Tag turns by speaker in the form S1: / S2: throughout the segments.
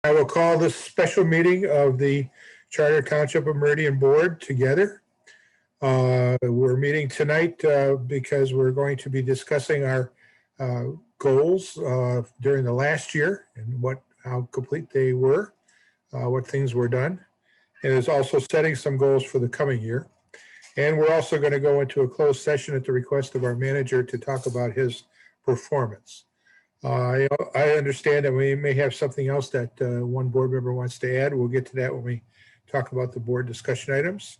S1: I will call this special meeting of the Charter Township of Meridian Board together. We're meeting tonight because we're going to be discussing our goals during the last year and how complete they were, what things were done. And is also setting some goals for the coming year. And we're also going to go into a closed session at the request of our manager to talk about his performance. I understand that we may have something else that one board member wants to add. We'll get to that when we talk about the board discussion items.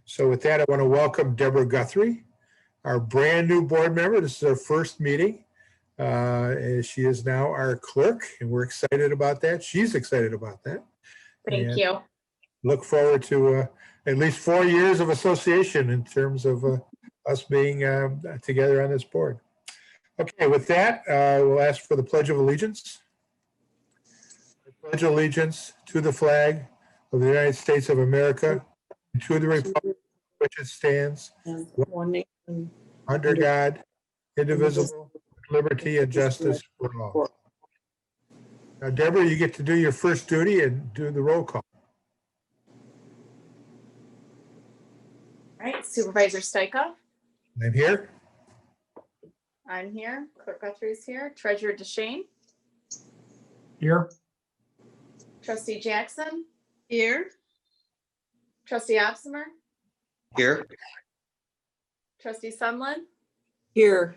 S1: So with that, I want to welcome Deborah Guthrie, our brand new board member. This is our first meeting. She is now our clerk, and we're excited about that. She's excited about that.
S2: Thank you.
S1: Look forward to at least 4 years of association in terms of us being together on this board. Okay, with that, we'll ask for the Pledge of Allegiance. I pledge allegiance to the flag of the United States of America and to the republic for which it stands,
S3: one nation,
S1: under God, indivisible, with liberty and justice for all. Now, Deborah, you get to do your first duty and do the roll call.
S2: All right, Supervisor Stajka.
S1: I'm here.
S2: I'm here. Clerk Guthrie's here. Treasurer DeShane.
S3: Here.
S2: Trustee Jackson.
S4: Here.
S2: Trustee Opsimer.
S5: Here.
S2: Trustee Sunland.
S4: Here.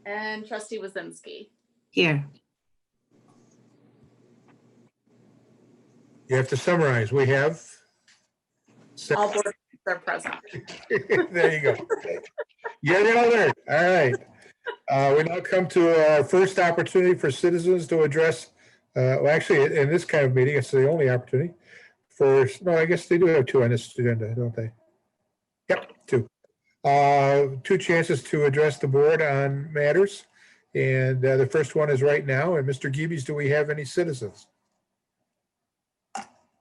S2: And Trustee Wazinski.
S4: Here.
S1: You have to summarize. We have
S2: All board members are present.
S1: there you go. You're all there. All right. We now come to our first opportunity for citizens to address, well, actually, in this kind of meeting, it's the only opportunity for, no, I guess they do have two on this agenda, don't they? Yep, two. Two chances to address the board on matters. And the first one is right now. And Mr. Geebies, do we have any citizens?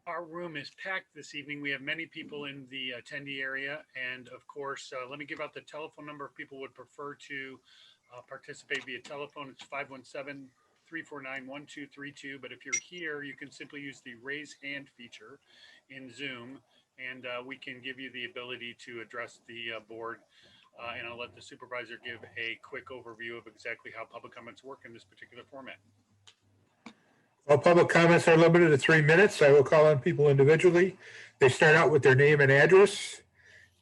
S6: Our room is packed this evening. We have many people in the attendee area. And of course, let me give out the telephone number if people would prefer to participate via telephone. It's 517-349-1232. But if you're here, you can simply use the raise hand feature in Zoom, and we can give you the ability to address the board. And I'll let the supervisor give a quick overview of exactly how public comments work in this particular format.
S1: Well, public comments are limited to 3 minutes. I will call on people individually. They start out with their name and address,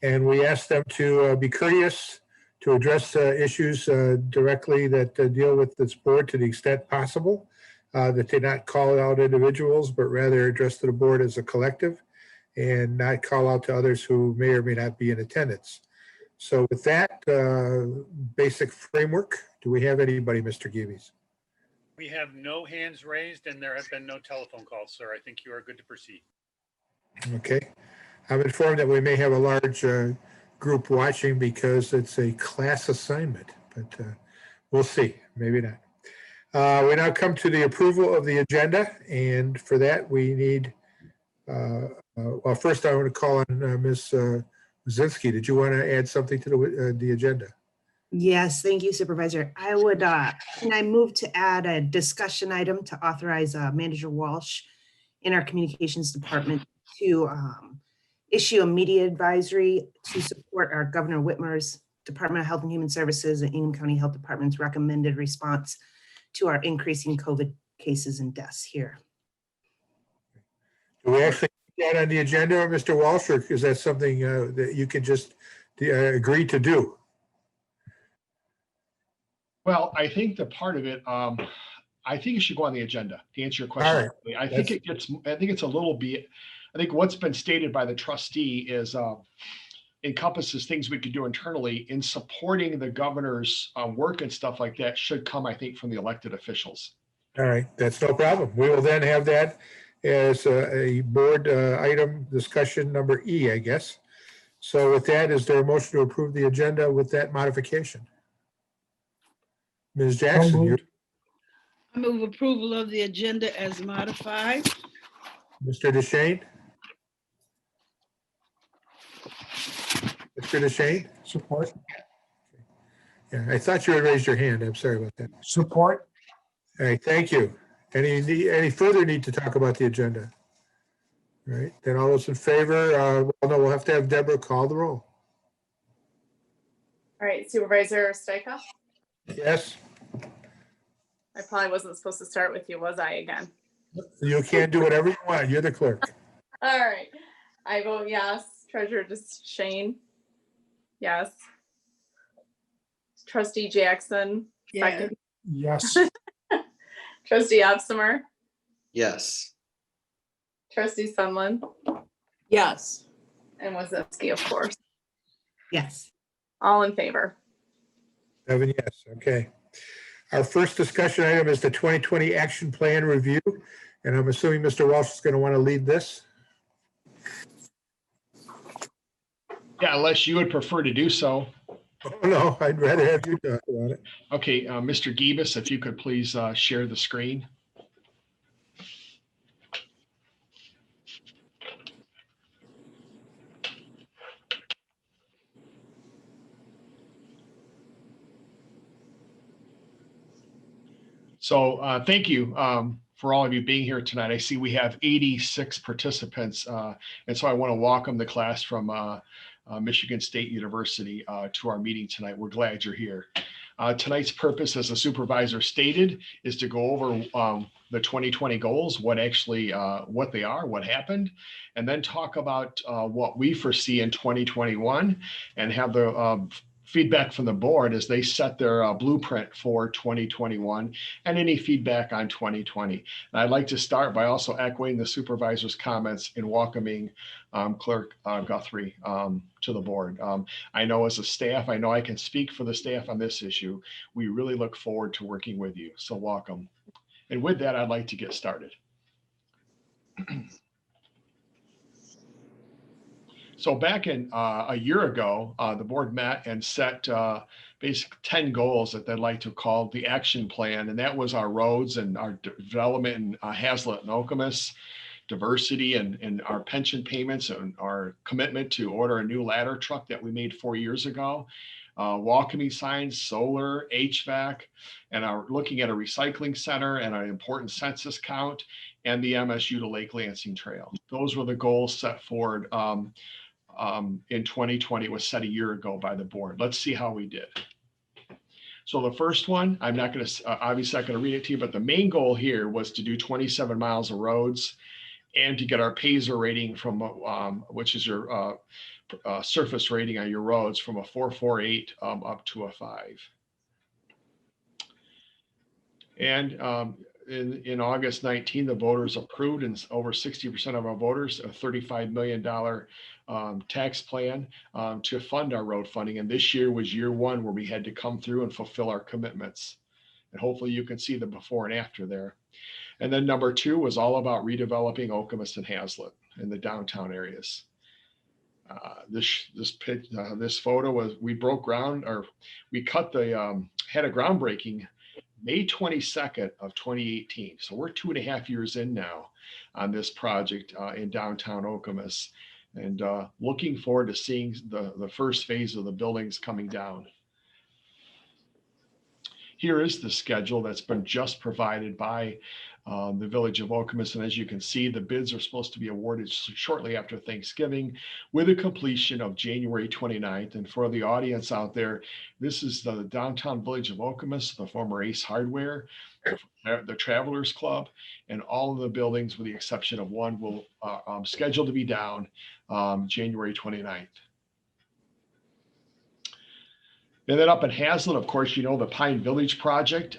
S1: and we ask them to be courteous, to address issues directly that deal with this board to the extent possible, that they not call out individuals, but rather address the board as a collective and not call out to others who may or may not be in attendance. So with that basic framework, do we have anybody, Mr. Geebies?
S6: We have no hands raised and there have been no telephone calls, sir. I think you are good to proceed.
S1: Okay. I'm informed that we may have a large group watching because it's a class assignment, but we'll see. Maybe not. We now come to the approval of the agenda. And for that, we need, well, first I want to call on Ms. Wazinski. Did you want to add something to the agenda?
S4: Yes, thank you, Supervisor. I would, can I move to add a discussion item to authorize Manager Walsh in our communications department to issue a media advisory to support our Governor Whitmer's Department of Health and Human Services and Ingham County Health Department's recommended response to our increasing COVID cases and deaths here.
S1: Do we actually put that on the agenda, Mr. Walsh, or is that something that you can just agree to do?
S7: Well, I think the part of it, I think it should go on the agenda to answer your question.
S1: Right.
S7: I think it's a little bit, I think what's been stated by the trustee is encompasses things we could do internally in supporting the governor's work and stuff like that should come, I think, from the elected officials.
S1: All right, that's no problem. We will then have that as a board item discussion number E, I guess. So with that, is there a motion to approve the agenda with that modification? Ms. Jackson,
S8: I move approval of the agenda as modified.
S1: Mr. DeShane? Mr. DeShane?
S3: Support.
S1: Yeah, I thought you had raised your hand. I'm sorry about that.
S3: Support.
S1: All right, thank you. Any further need to talk about the agenda? All right, then all those in favor, well, no, we'll have to have Deborah call the roll.
S2: All right, Supervisor Stajka?
S1: Yes,
S2: I probably wasn't supposed to start with you, was I again?
S1: you can do whatever you want. You're the clerk.
S2: All right, I vote yes. Treasurer Shane? Yes. Trustee Jackson?
S8: Yeah.
S2: Second.
S3: Yes.
S2: Trustee Opsimer?
S5: Yes.
S2: Trustee Sunland?
S8: Yes.
S2: And Wazinski, of course.
S4: Yes.
S2: All in favor?
S1: 7 yes, okay. Our first discussion item is the 2020 Action Plan Review, and I'm assuming Mr. Walsh is going to want to lead this.
S7: Yeah, unless you would prefer to do so.
S1: Oh, no, I'd rather have you talk about it.
S7: Okay, Mr. Gibas, if you could please share the screen. So thank you for all of you being here tonight. I see we have 86 participants, and so I want to welcome the class from Michigan State University to our meeting tonight. We're glad you're here. Tonight's purpose, as the supervisor stated, is to go over the 2020 goals, what they are, what happened, and then talk about what we foresee in 2021 and have the feedback from the board as they set their blueprint for 2021 and any feedback on 2020. And I'd like to start by also echoing the supervisor's comments in welcoming Clerk Guthrie to the board. I know as a staff, I know I can speak for the staff on this issue. We really look forward to working with you. So welcome. And with that, I'd like to get started. So back in a year ago, the board met and set basically 10 goals that they'd like to call the action plan. And that was our roads and our development in Hazlet and Okemos, diversity and our pension payments and our commitment to order a new ladder truck that we made 4 years ago, welcoming signs, solar, HVAC, and our looking at a recycling center and an important census count and the MSU to Lake Lansing Trail. Those were the goals set forward in 2020. It was set a year ago by the board. Let's see how we did. So the first one, I'm not going to, obviously not going to read it to you, but the main goal here was to do 27 miles of roads and to get our PASER rating from, which is your surface rating on your roads, from a 4.48 up to a 5. And in August 19, the voters approved, and over 60% of our voters, a $35 million tax plan to fund our road funding. And this year was year one where we had to come through and fulfill our commitments. And hopefully you can see the before and after there. And then number 2 was all about redeveloping Okemos and Hazlet in the downtown areas. This photo was, we broke ground, or we cut the, had a groundbreaking May 22nd of 2018. So we're 2.5 years in now on this project in downtown Okemos, and looking forward to seeing the first phase of the buildings coming down. Here is the schedule that's been just provided by the Village of Okemos. And as you can see, the bids are supposed to be awarded shortly after Thanksgiving with a completion of January 29th. And for the audience out there, this is the downtown Village of Okemos, the former Ace Hardware, the Travelers Club, and all of the buildings with the exception of one will scheduled to be down January 29th. And then up in Hazlet, of course, you know, the Pine Village project.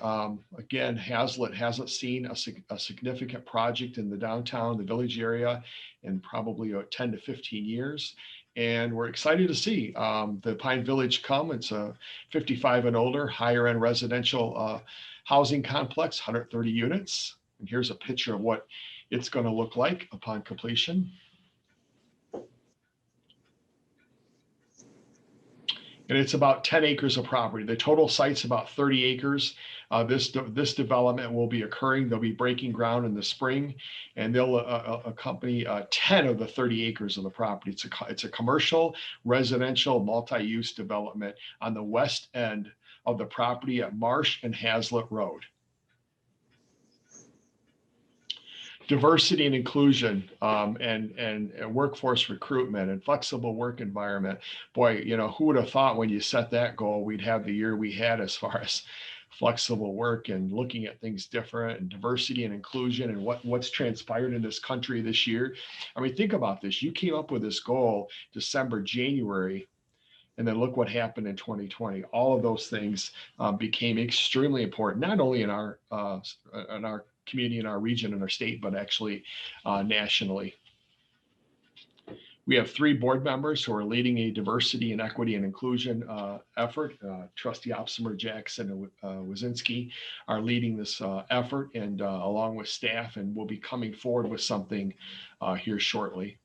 S7: Again, Hazlet hasn't seen a significant project in the downtown, the village area in probably 10 to 15 years. And we're excited to see the Pine Village come. It's a 55 and older, higher end residential housing complex, 130 units. And here's a picture of what it's going to look like upon completion. And it's about 10 acres of property. The total site's about 30 acres. This development will be occurring. They'll be breaking ground in the spring, and they'll accompany 10 of the 30 acres of the property. It's a commercial, residential, multi-use development on the west end of the property at Marsh and Hazlet Road. diversity and inclusion, and workforce recruitment and flexible work environment. Boy, you know, who would have thought when you set that goal, we'd have the year we had as far as flexible work and looking at things different, and diversity and inclusion, and what's transpired in this country this year. I mean, think about this. You came up with this goal December, January, and then look what happened in 2020. All of those things became extremely important, not only in our community, in our region, in our state, but actually nationally. We have 3 board members who are leading a diversity and equity and inclusion effort. Trustee Opsimer, Jackson, and Wazinski are leading this effort, and along with staff, and we'll be coming forward with something here shortly.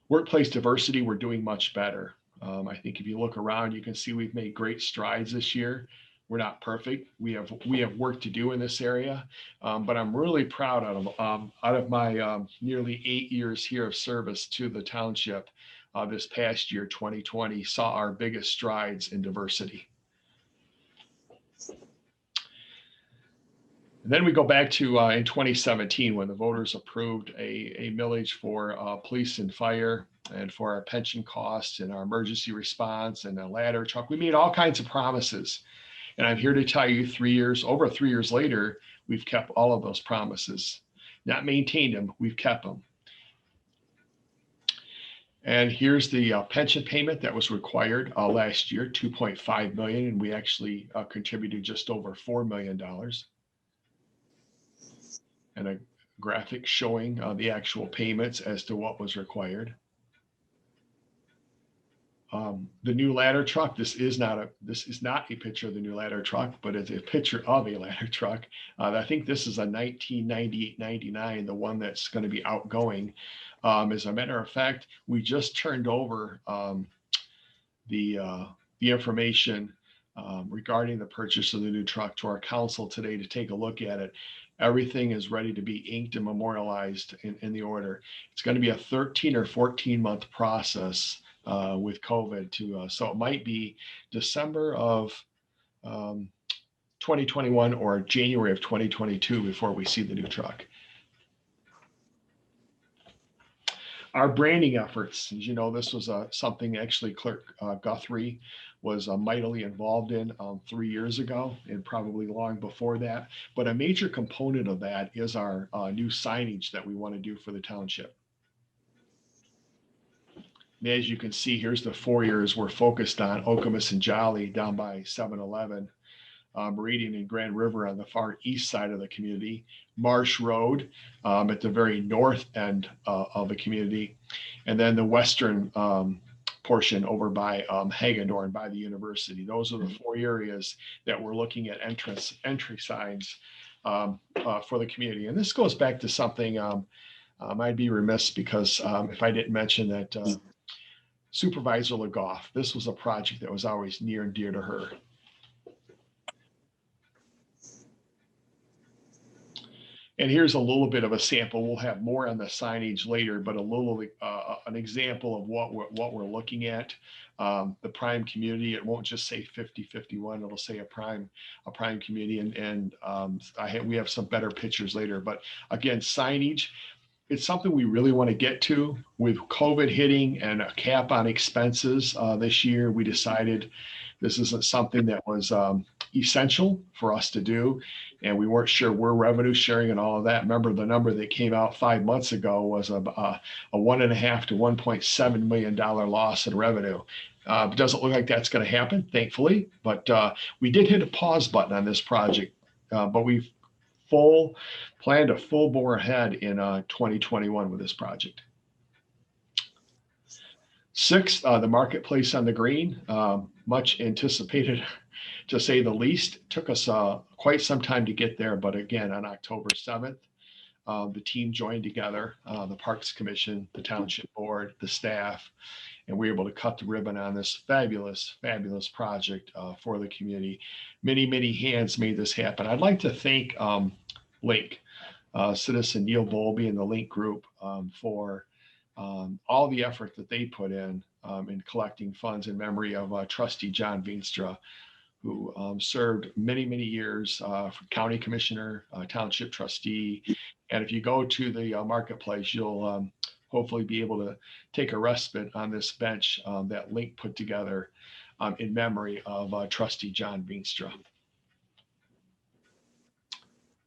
S7: Workplace diversity, we're doing much better. I think if you look around, you can see we've made great strides this year. We're not perfect. We have work to do in this area, but I'm really proud out of my nearly 8 years here of service to the township. This past year, 2020, saw our biggest strides in diversity. And then we go back to in 2017 when the voters approved a millage for police and fire, and for our pension costs and our emergency response and a ladder truck. We made all kinds of promises. And I'm here to tell you over 3 years later, we've kept all of those promises. Not maintained them, we've kept them. And here's the pension payment that was required last year, $2.5 million, and we actually contributed just over $4 million. And a graphic showing the actual payments as to what was required. The new ladder truck, this is not a picture of the new ladder truck, but it's a picture of a ladder truck. I think this is a 1998-99, the one that's going to be outgoing. As a matter of fact, we just turned over the information regarding the purchase of the new truck to our council today to take a look at it. Everything is ready to be inked and memorialized in the order. It's going to be a 13 or 14 month process with COVID so it might be December of 2021 or January of 2022 before we see the new truck. Our branding efforts, as you know, this was something actually Clerk Guthrie was mightily involved in 3 years ago, and probably long before that. But a major component of that is our new signage that we want to do for the township. As you can see, here's the foyers we're focused on: Okemos and Jolly down by 7-Eleven, Meridian and Grand River on the far east side of the community, Marsh Road at the very north end of the community, and then the western portion over by Hagedorn by the university. Those are the 4 areas that we're looking at entry signs for the community. And this goes back to something I'd be remiss because if I didn't mention that Supervisor Legoff, this was a project that was always near and dear to her. And here's a little bit of a sample. We'll have more on the signage later, but an example of what we're looking at. The prime community, it won't just say 5051, it'll say a prime community. And we have some better pictures later, but again, signage, it's something we really want to get to. With COVID hitting and a cap on expenses this year, we decided this isn't something that was essential for us to do. And we weren't sure where revenue sharing and all of that. Remember, the number that came out 5 months ago was a $1.5 to $1.7 million loss in revenue. It doesn't look like that's going to happen, thankfully, but we did hit a pause button on this project, but we've planned a full bore ahead in 2021 with this project. Sixth, the marketplace on the green, much anticipated to say the least. Took us quite some time to get there, but again, on October 7th, the team joined together, the Parks Commission, the Township Board, the staff, and we were able to cut the ribbon on this fabulous, fabulous project for the community. Many, many hands made this happen. I'd like to thank Link, Citizen Neil Bowlby and the Link Group for all the effort that they put in collecting funds in memory of Trustee John Veenstra, who served many, many years for county commissioner, township trustee. And if you go to the marketplace, you'll hopefully be able to take a respite on this bench that Link put together in memory of trustee John Veenstra.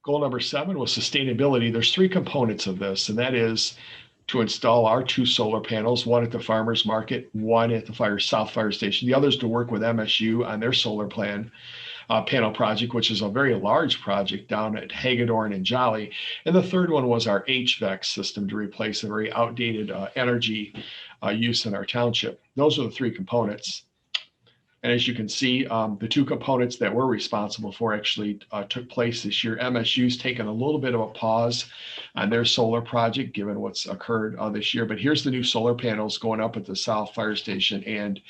S7: Goal number 7 was sustainability. There's 3 components of this, and that is to install our 2 solar panels, one at the farmer's market, one at the South Fire Station. The other is to work with MSU on their solar panel project, which is a very large project down at Hagedorn and Jolly. And the third one was our HVAC system to replace a very outdated energy use in our township. Those are the 3 components. And as you can see, the 2 components that we're responsible for actually took place this year. MSU's taken a little bit of a pause on their solar project, given what's occurred this year. But here's the new solar panels going up at the South Fire Station, and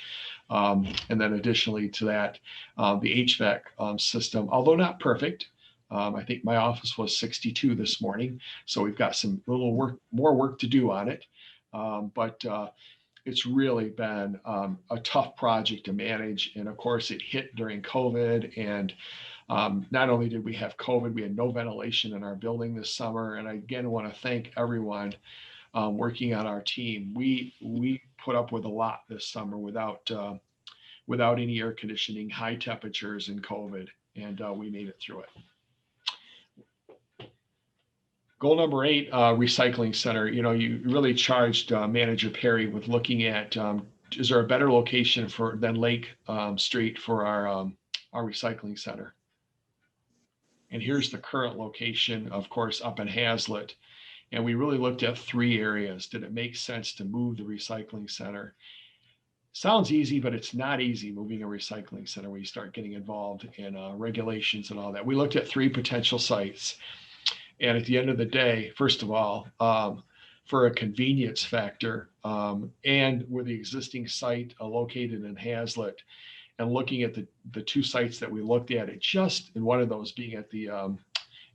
S7: then additionally to that, the HVAC system, although not perfect. I think my office was 62 this morning, so we've got some more work to do on it. But it's really been a tough project to manage. And of course, it hit during COVID. And not only did we have COVID, we had no ventilation in our building this summer. And I again want to thank everyone working on our team. We put up with a lot this summer without any air conditioning, high temperatures, and COVID, and we made it through it. Goal number 8, recycling center. You know, you really charged Manager Perry with looking at, is there a better location than Lake Street for our recycling center? And here's the current location, of course, up in Hazlet. And we really looked at 3 areas. Did it make sense to move the recycling center? Sounds easy, but it's not easy moving a recycling center when you start getting involved in regulations and all that. We looked at 3 potential sites. And at the end of the day, first of all, for a convenience factor, and with the existing site located in Hazlet, and looking at the 2 sites that we looked at, it just, and one of those being at the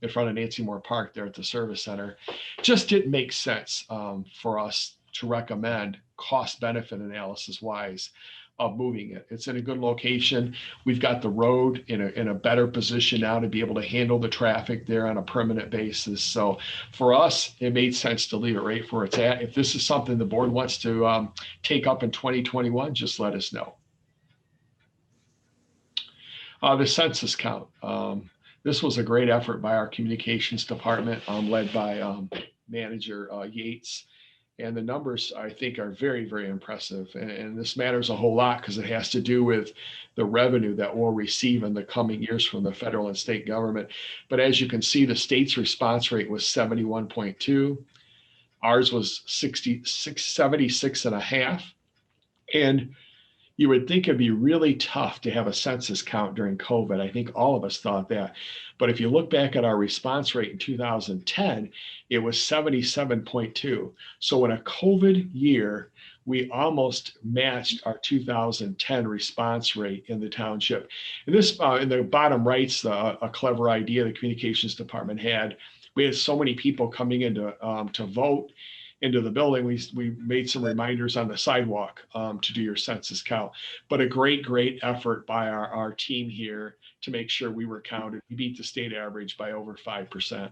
S7: in front of Nancy Moore Park there at the service center, just didn't make sense for us to recommend cost benefit analysis wise of moving it. It's in a good location. We've got the road in a better position now to be able to handle the traffic there on a permanent basis. So for us, it made sense to leave it right where it's at. If this is something the board wants to take up in 2021, just let us know. The census count. This was a great effort by our communications department, led by Manager Yates. And the numbers, I think, are very, very impressive. And this matters a whole lot because it has to do with the revenue that we'll receive in the coming years from the federal and state government. But as you can see, the state's response rate was 71.2. Ours was 76.5. And you would think it'd be really tough to have a census count during COVID. I think all of us thought that. But if you look back at our response rate in 2010, it was 77.2. So in a COVID year, we almost matched our 2010 response rate in the township. And this, in the bottom right's a clever idea the communications department had. We had so many people coming in to vote into the building, we made some reminders on the sidewalk to do your census count. But a great, great effort by our team here to make sure we were counted. We beat the state average by over 5%.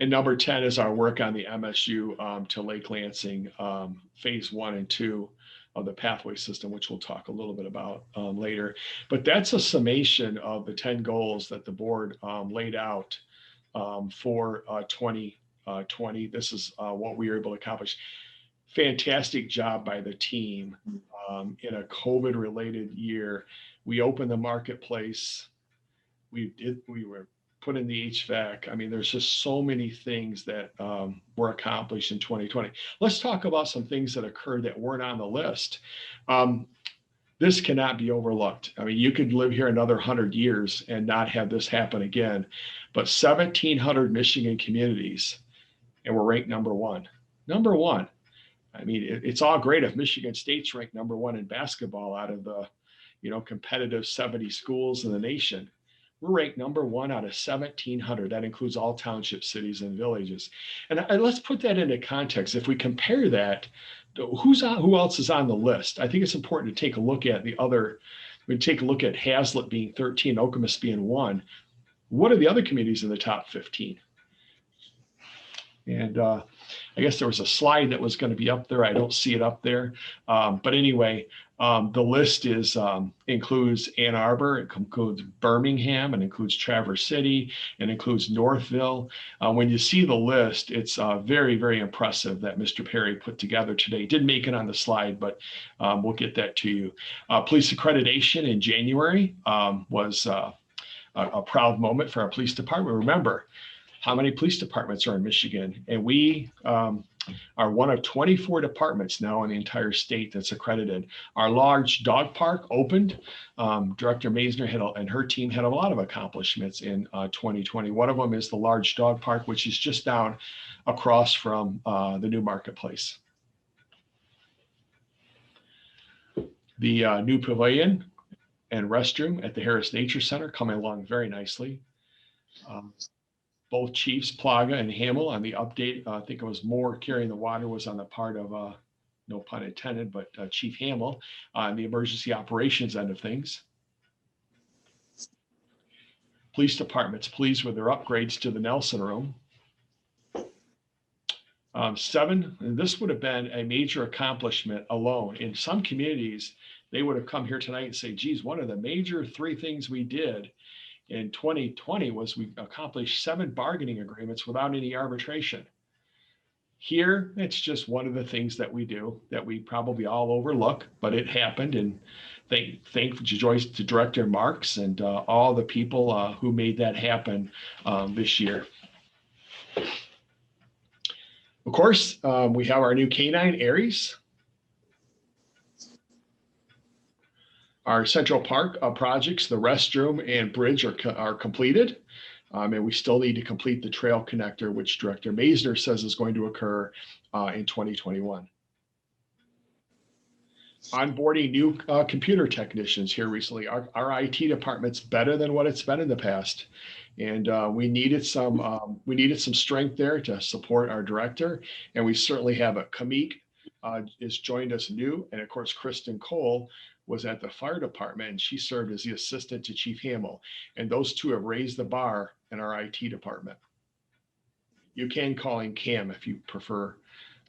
S7: And number 10 is our work on the MSU to Lake Lansing phase 1 and 2 of the pathway system, which we'll talk a little bit about later. But that's a summation of the 10 goals that the board laid out for 2020. This is what we were able to accomplish. Fantastic job by the team in a COVID related year. We opened the marketplace. We were put in the HVAC. I mean, there's just so many things that were accomplished in 2020. Let's talk about some things that occurred that weren't on the list. This cannot be overlooked. I mean, you could live here another 100 years and not have this happen again. But 1,700 Michigan communities, and we're ranked number 1. Number 1. I mean, it's all great if Michigan State's ranked number 1 in basketball out of the, competitive 70 schools in the nation. We're ranked number 1 out of 1,700. That includes all township cities and villages. And let's put that into context. If we compare that, who else is on the list? I think it's important to take a look at the other. We take a look at Hazlet being 13, Okemos being 1. What are the other communities in the top 15? And I guess there was a slide that was going to be up there. I don't see it up there. But anyway, the list includes Ann Arbor, it includes Birmingham, it includes Traverse City, it includes Northville. When you see the list, it's very, very impressive that Mr. Perry put together today. Didn't make it on the slide, but we'll get that to you. Police accreditation in January was a proud moment for our police department. Remember, how many police departments are in Michigan? And we are one of 24 departments now in the entire state that's accredited. Our large dog park opened. Director Maisner and her team had a lot of accomplishments in 2020. One of them is the large dog park, which is just down across from the new marketplace. The new pavilion and restroom at the Harris Nature Center coming along very nicely. Both chiefs, Plaga and Hamill, on the update. I think it was more carrying the water was on the part of, no pun intended, but Chief Hamill on the emergency operations end of things. Police departments pleased with their upgrades to the Nelson Room. 7, and this would have been a major accomplishment alone. In some communities, they would have come here tonight and say, geez, one of the major 3 things we did in 2020 was we accomplished 7 bargaining agreements without any arbitration. Here, it's just one of the things that we do that we probably all overlook, but it happened. And thank Joyce, to Director Marks and all the people who made that happen this year. Of course, we have our new canine Aries. Our Central Park projects, the restroom and bridge are completed. And we still need to complete the trail connector, which Director Maisner says is going to occur in 2021. Onboarding new computer technicians here recently. Our IT department's better than what it's been in the past. And we needed some strength there to support our director. And we certainly have it. Kamik has joined us new. And of course, Kristen Cole was at the fire department, and she served as the assistant to Chief Hamill. And those two have raised the bar in our IT department. You can call him Cam if you prefer.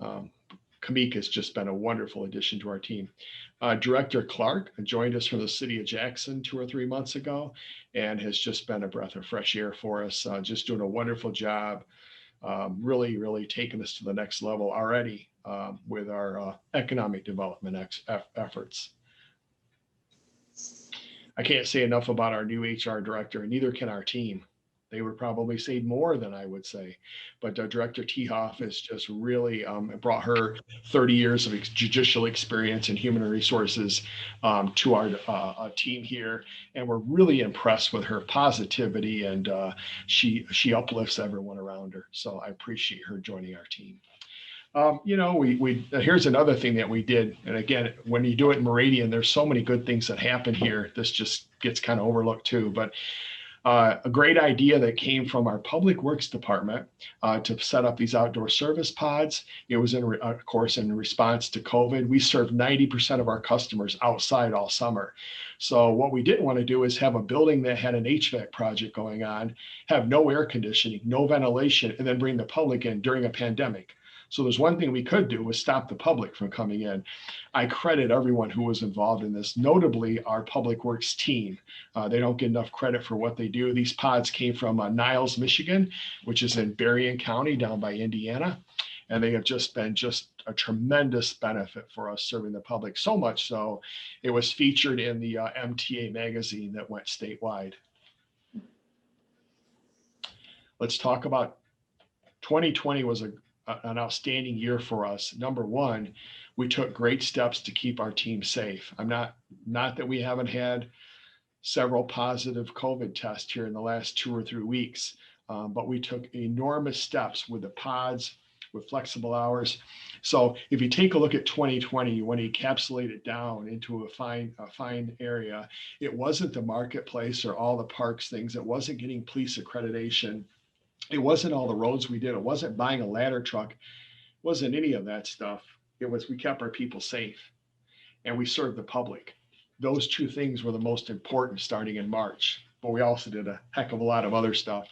S7: Kamik has just been a wonderful addition to our team. Director Clark joined us from the city of Jackson 2 or 3 months ago and has just been a breath of fresh air for us, just doing a wonderful job, really, really taking us to the next level already with our economic development efforts. I can't say enough about our new HR director, and neither can our team. They would probably say more than I would say, but Director Tehoff has just really brought her 30 years of judicial experience in human resources to our team here. And we're really impressed with her positivity, and she uplifts everyone around her. So I appreciate her joining our team. Here's another thing that we did. And again, when you do it in Meridian, there's so many good things that happen here. This just gets kind of overlooked too. But a great idea that came from our Public Works Department to set up these outdoor service pods. It was, of course, in response to COVID. We served 90% of our customers outside all summer. So what we didn't want to do is have a building that had an HVAC project going on, have no air conditioning, no ventilation, and then bring the public in during a pandemic. So there's one thing we could do was stop the public from coming in. I credit everyone who was involved in this, notably our Public Works team. They don't get enough credit for what they do. These pods came from Niles, Michigan, which is in Berrien County down by Indiana. And they have just been a tremendous benefit for us serving the public. So much so, it was featured in the MTA magazine that went statewide. Let's talk about 2020 was an outstanding year for us. Number one, we took great steps to keep our team safe. Not that we haven't had several positive COVID tests here in the last 2 or 3 weeks, but we took enormous steps with the pods, with flexible hours. So if you take a look at 2020, you want to encapsulate it down into a fine area. It wasn't the marketplace or all the parks things. It wasn't getting police accreditation. It wasn't all the roads we did. It wasn't buying a ladder truck. It wasn't any of that stuff. It was we kept our people safe and we served the public. Those two things were the most important starting in March, but we also did a heck of a lot of other stuff.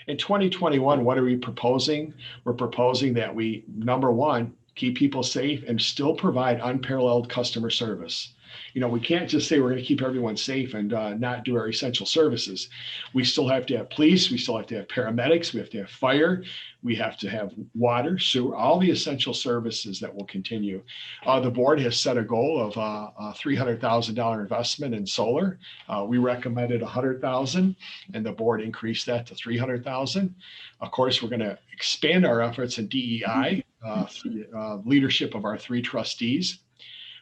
S7: In 2021, what are we proposing? We're proposing that we, number one, keep people safe and still provide unparalleled customer service. You know, we can't just say we're going to keep everyone safe and not do our essential services. We still have to have police. We still have to have paramedics. We have to have fire. We have to have water, sewer, all the essential services that will continue. The board has set a goal of a $300,000 investment in solar. We recommended $100,000 and the board increased that to $300,000. Of course, we're going to expand our efforts in DEI through the leadership of our 3 trustees.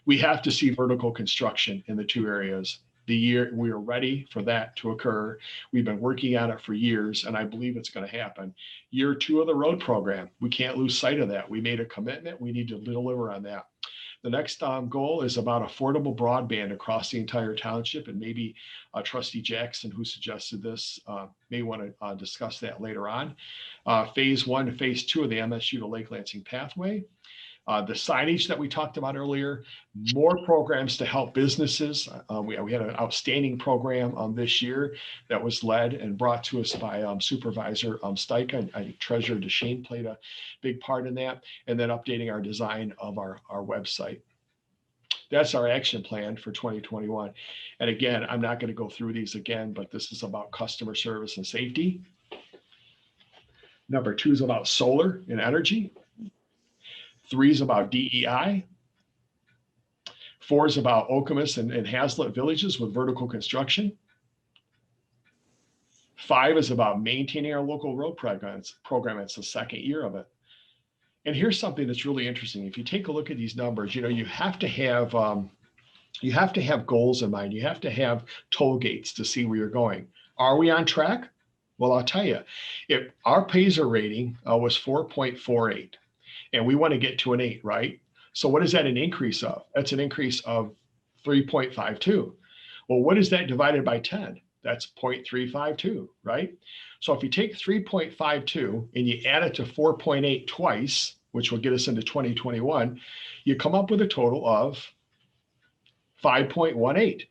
S7: We have to see vertical construction in the 2 areas. We are ready for that to occur. We've been working on it for years, and I believe it's going to happen. Year 2 of the road program, we can't lose sight of that. We made a commitment. We need to deliver on that. The next goal is about affordable broadband across the entire township, and maybe Trustee Jackson, who suggested this, may want to discuss that later on. Phase 1 to phase 2 of the MSU to Lake Lansing pathway. The signage that we talked about earlier, more programs to help businesses. We had an outstanding program this year that was led and brought to us by Supervisor Steichen. I think Treasurer DeShane played a big part in that. And then updating our design of our website. That's our action plan for 2021. And again, I'm not going to go through these again, but this is about customer service and safety. Number 2 is about solar and energy. 3 is about DEI. 4 is about Okemos and Hazlet villages with vertical construction. 5 is about maintaining our local road program. It's the 2nd year of it. And here's something that's really interesting. If you take a look at these numbers, you know, you have to have goals in mind. You have to have toll gates to see where you're going. Are we on track? Well, I'll tell you, if our PASER rating was 4.48. And we want to get to an 8, right? So what is that an increase of? That's an increase of 3.52. Well, what is that divided by 10? That's 0.352, right? So if you take 3.52 and you add it to 4.8 twice, which will get us into 2021, you come up with a total of 5.18.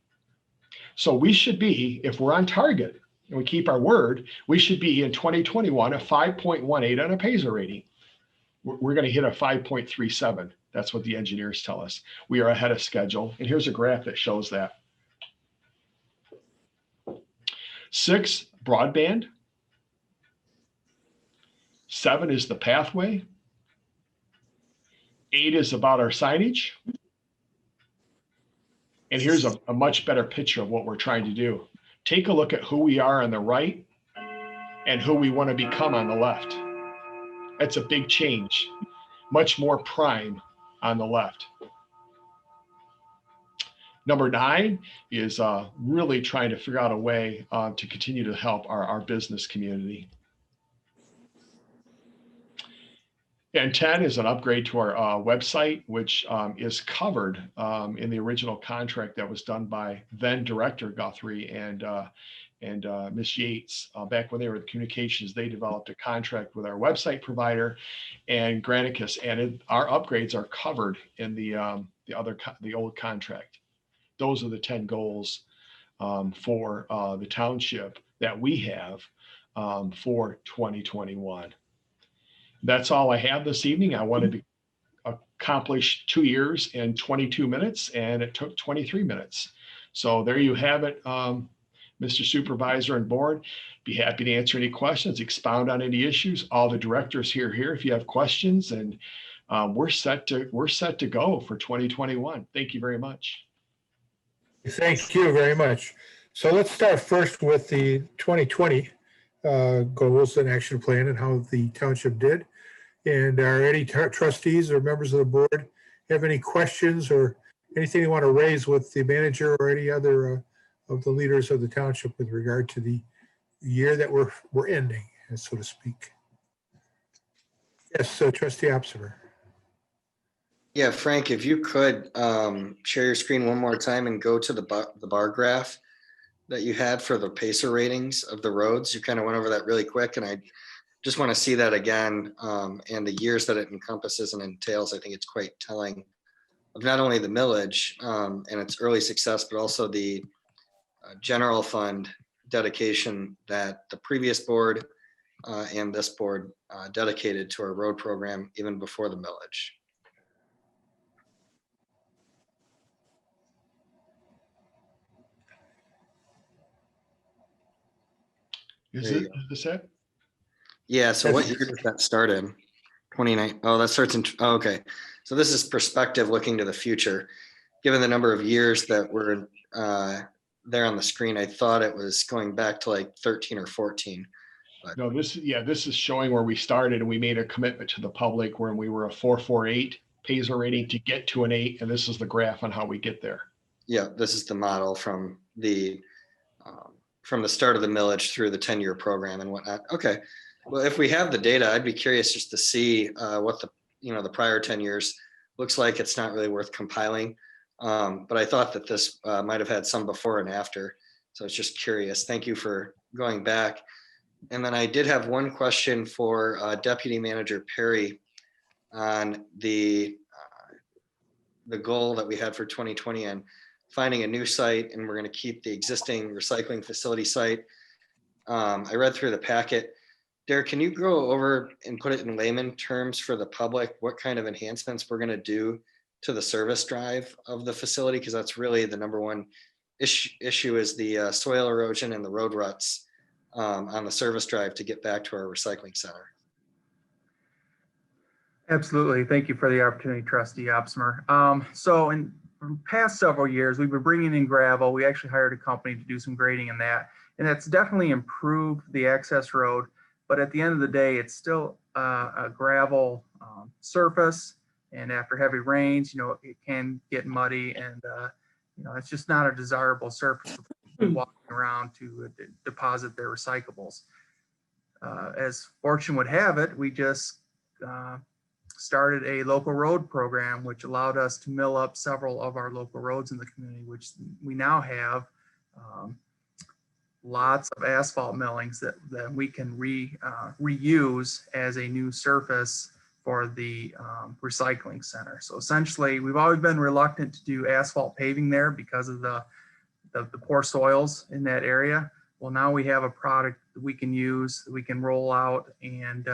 S7: So we should be, if we're on target and we keep our word, we should be in 2021 at 5.18 on a PASER rating. We're going to hit a 5.37. That's what the engineers tell us. We are ahead of schedule. And here's a graph that shows that. 6, broadband. 7 is the pathway. 8 is about our signage. And here's a much better picture of what we're trying to do. Take a look at who we are on the right and who we want to become on the left. That's a big change, much more prime on the left. Number 9 is really trying to figure out a way to continue to help our business community. And 10 is an upgrade to our website, which is covered in the original contract that was done by then Director Guthrie and Ms. Yates. Back when they were in communications, they developed a contract with our website provider, and Granicus added our upgrades are covered in the old contract. Those are the 10 goals for the township that we have for 2021. That's all I have this evening. I wanted to accomplish 2 years in 22 minutes, and it took 23 minutes. So there you have it. Mr. Supervisor and Board, be happy to answer any questions, expound on any issues. All the directors here if you have questions, and we're set to go for 2021. Thank you very much.
S1: Thank you very much. So let's start first with the 2020 goals and action plan and how the township did. And are any trustees or members of the board have any questions or anything they want to raise with the manager or any other of the leaders of the township with regard to the year that we're ending, so to speak? Yes, so trustee Opsimer.
S5: Yeah, Frank, if you could share your screen one more time and go to the bar graph that you had for the pacer ratings of the roads. You kind of went over that really quick, and I just want to see that again, and the years that it encompasses and entails. I think it's quite telling of not only the millage and its early success, but also the general fund dedication that the previous board and this board dedicated to our road program even before the millage.
S7: Is
S5: There you
S7: it, is this it?
S5: Yeah, so what
S1: That's-
S5: year does that start in? 29, oh, that starts in, oh, okay. So this is perspective looking to the future. Given the number of years that were there on the screen, I thought it was going back to like 13 or 14.
S7: No, this is showing where we started and we made a commitment to the public when we were a 448 Pacer rating to get to an 8. And this is the graph on how we get there.
S5: Yeah, this is the model from the start of the millage through the 10-year program and whatnot. Okay, well, if we have the data, I'd be curious just to see what the prior 10 years looks like. It's not really worth compiling, but I thought that this might have had some before and after. So I was just curious. Thank you for going back. And then I did have one question for Deputy Manager Perry on the goal that we had for 2020 and finding a new site, and we're going to keep the existing recycling facility site. I read through the packet. Derek, can you go over and put it in layman terms for the public, what kind of enhancements we're going to do to the service drive of the facility? Because that's really the number one issue is the soil erosion and the road ruts on the service drive to get back to our recycling center.
S9: Absolutely. Thank you for the opportunity, Trustee Opsimer. So in the past several years, we've been bringing in gravel. We actually hired a company to do some grading in that, and that's definitely improved the access road. But at the end of the day, it's still a gravel surface. And after heavy rains, it can get muddy, and it's just not a desirable surface for people walking around to deposit their recyclables. As fortune would have it, we just started a local road program, which allowed us to mill up several of our local roads in the community, which we now have lots of asphalt millings that we can reuse as a new surface for the recycling center. So essentially, we've always been reluctant to do asphalt paving there because of the poor soils in that area. Well, now we have a product that we can use, that we can roll out and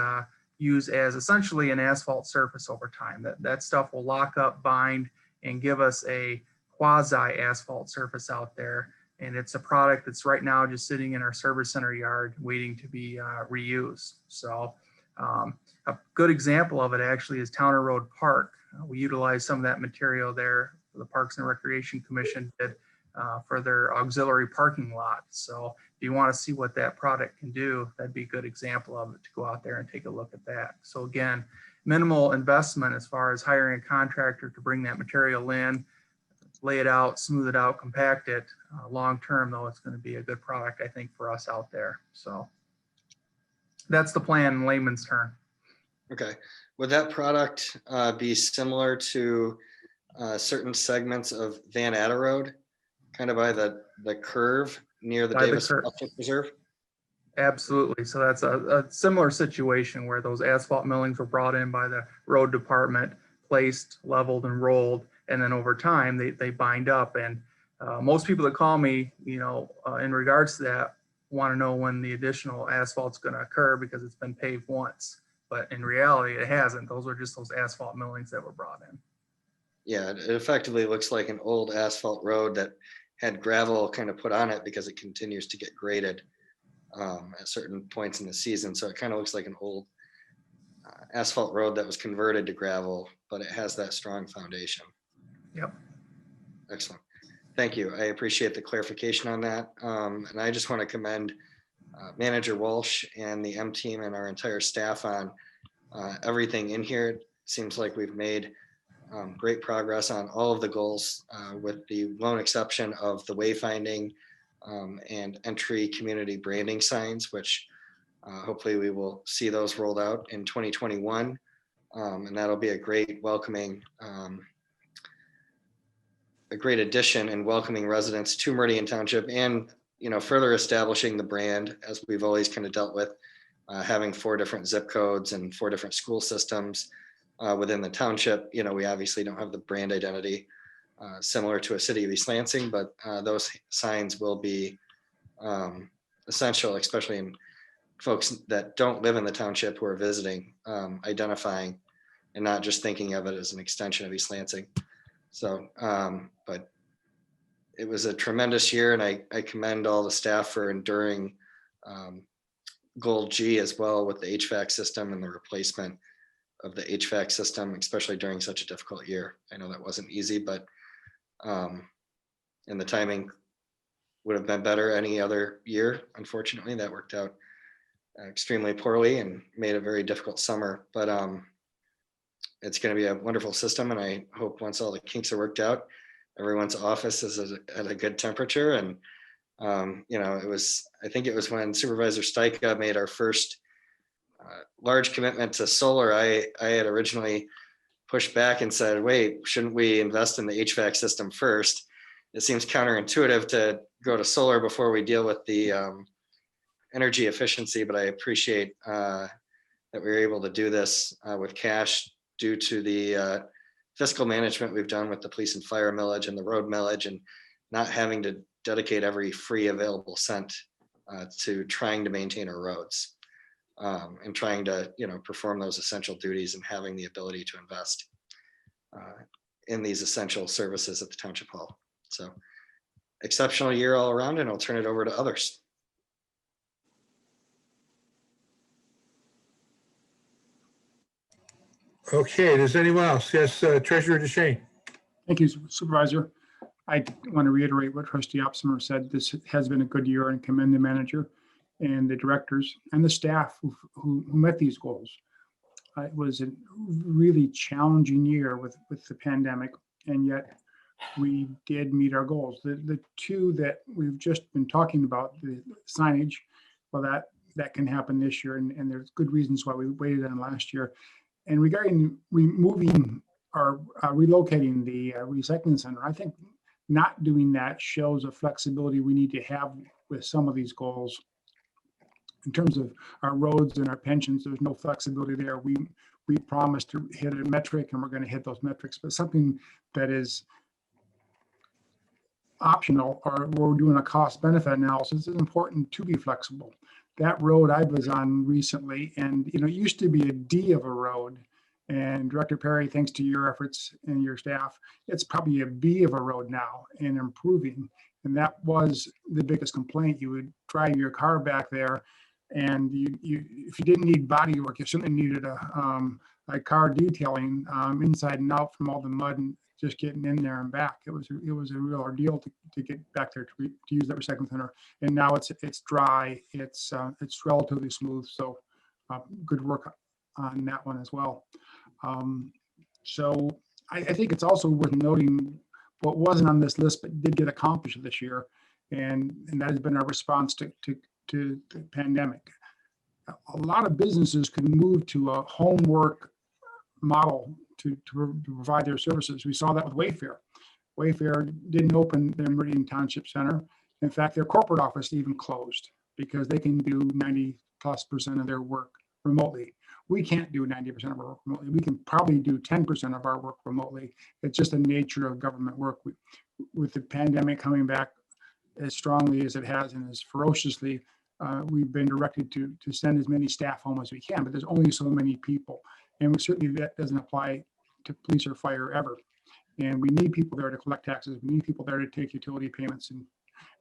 S9: use as essentially an asphalt surface over time. That stuff will lock up, bind, and give us a quasi asphalt surface out there. And it's a product that's right now just sitting in our service center yard waiting to be reused. So a good example of it actually is Towner Road Park. We utilized some of that material there. The Parks and Recreation Commission did for their auxiliary parking lot. So if you want to see what that product can do, that'd be a good example of it to go out there and take a look at that. So again, minimal investment as far as hiring a contractor to bring that material in, lay it out, smooth it out, compact it. Long term though, it's going to be a good product, I think, for us out there. So that's the plan in layman's term.
S5: Okay, would that product be similar to certain segments of Van Atta Road, kind of by the curve near the Davis Fossil Preserve?
S9: Absolutely. So that's a similar situation where those asphalt millings were brought in by the road department, placed, leveled, and rolled, and then over time they bind up. And most people that call me, in regards to that, want to know when the additional asphalt's going to occur because it's been paved once. But in reality, it hasn't. Those are just those asphalt millings that were brought in.
S5: Yeah, it effectively looks like an old asphalt road that had gravel kind of put on it because it continues to get graded at certain points in the season. So it kind of looks like an old asphalt road that was converted to gravel, but it has that strong foundation.
S9: Yep.
S5: Excellent. Thank you. I appreciate the clarification on that. And I just want to commend Manager Walsh and the M team and our entire staff on everything in here. It seems like we've made great progress on all of the goals with the lone exception of the wayfinding and entry community branding signs, which hopefully we will see those rolled out in 2021. And that'll be a great welcoming, a great addition in welcoming residents to Meridian Township and, further establishing the brand as we've always kind of dealt with, having 4 different zip codes and 4 different school systems within the township. We obviously don't have the brand identity similar to a city of East Lansing, but those signs will be essential, especially in folks that don't live in the township who are visiting, identifying and not just thinking of it as an extension of East Lansing. So, but it was a tremendous year, and I commend all the staff for enduring Gold G as well with the HVAC system and the replacement of the HVAC system, especially during such a difficult year. I know that wasn't easy, but and the timing would have been better any other year. Unfortunately, that worked out extremely poorly and made a very difficult summer. But it's going to be a wonderful system, and I hope once all the kinks are worked out, everyone's office is at a good temperature. And I think it was when Supervisor Stika made our first large commitment to solar. I had originally pushed back and said, wait, shouldn't we invest in the HVAC system first? It seems counterintuitive to go to solar before we deal with the energy efficiency, but I appreciate that we were able to do this with cash due to the fiscal management we've done with the police and fire millage and the road millage, and not having to dedicate every free available cent to trying to maintain our roads and trying to perform those essential duties, and having the ability to invest in these essential services at the Township Hall. So exceptional year all around, and I'll turn it over to others.
S1: Okay, does anyone else? Yes, Treasurer DeShane.
S3: Thank you, Supervisor. I want to reiterate what Trustee Opsimer said. This has been a good year, and commend the manager and the directors and the staff who met these goals. It was a really challenging year with the pandemic, and yet we did meet our goals. The 2 that we've just been talking about, the signage, well, that can happen this year, and there's good reasons why we waited on last year. And regarding removing or relocating the recycling center, I think not doing that shows a flexibility we need to have with some of these goals. In terms of our roads and our pensions, there's no flexibility there. We promised to hit a metric, and we're going to hit those metrics, but something that is optional, or we're doing a cost benefit analysis, is important to be flexible. That road I was on recently, and it used to be a D of a road, and Director Perry, thanks to your efforts and your staff, it's probably a B of a road now and improving. And that was the biggest complaint. You would drive your car back there, and if you didn't need body work, you certainly needed a car detailing inside and out from all the mud and just getting in there and back. It was a real ordeal to get back there to use that recycling center. And now it's dry. It's relatively smooth. So good work on that one as well. So I think it's also worth noting what wasn't on this list but did get accomplished this year, and that has been our response to the pandemic. A lot of businesses can move to a homework model to provide their services. We saw that with Wayfair. Wayfair didn't open their Meridian Township Center. In fact, their corporate office even closed because they can do 90+% of their work remotely. We can't do 90% of our work remotely. We can probably do 10% of our work remotely. It's just the nature of government work. With the pandemic coming back as strongly as it has and as ferociously, we've been directed to send as many staff home as we can, but there's only so many people. And certainly that doesn't apply to police or fire ever. And we need people there to collect taxes. We need people there to take utility payments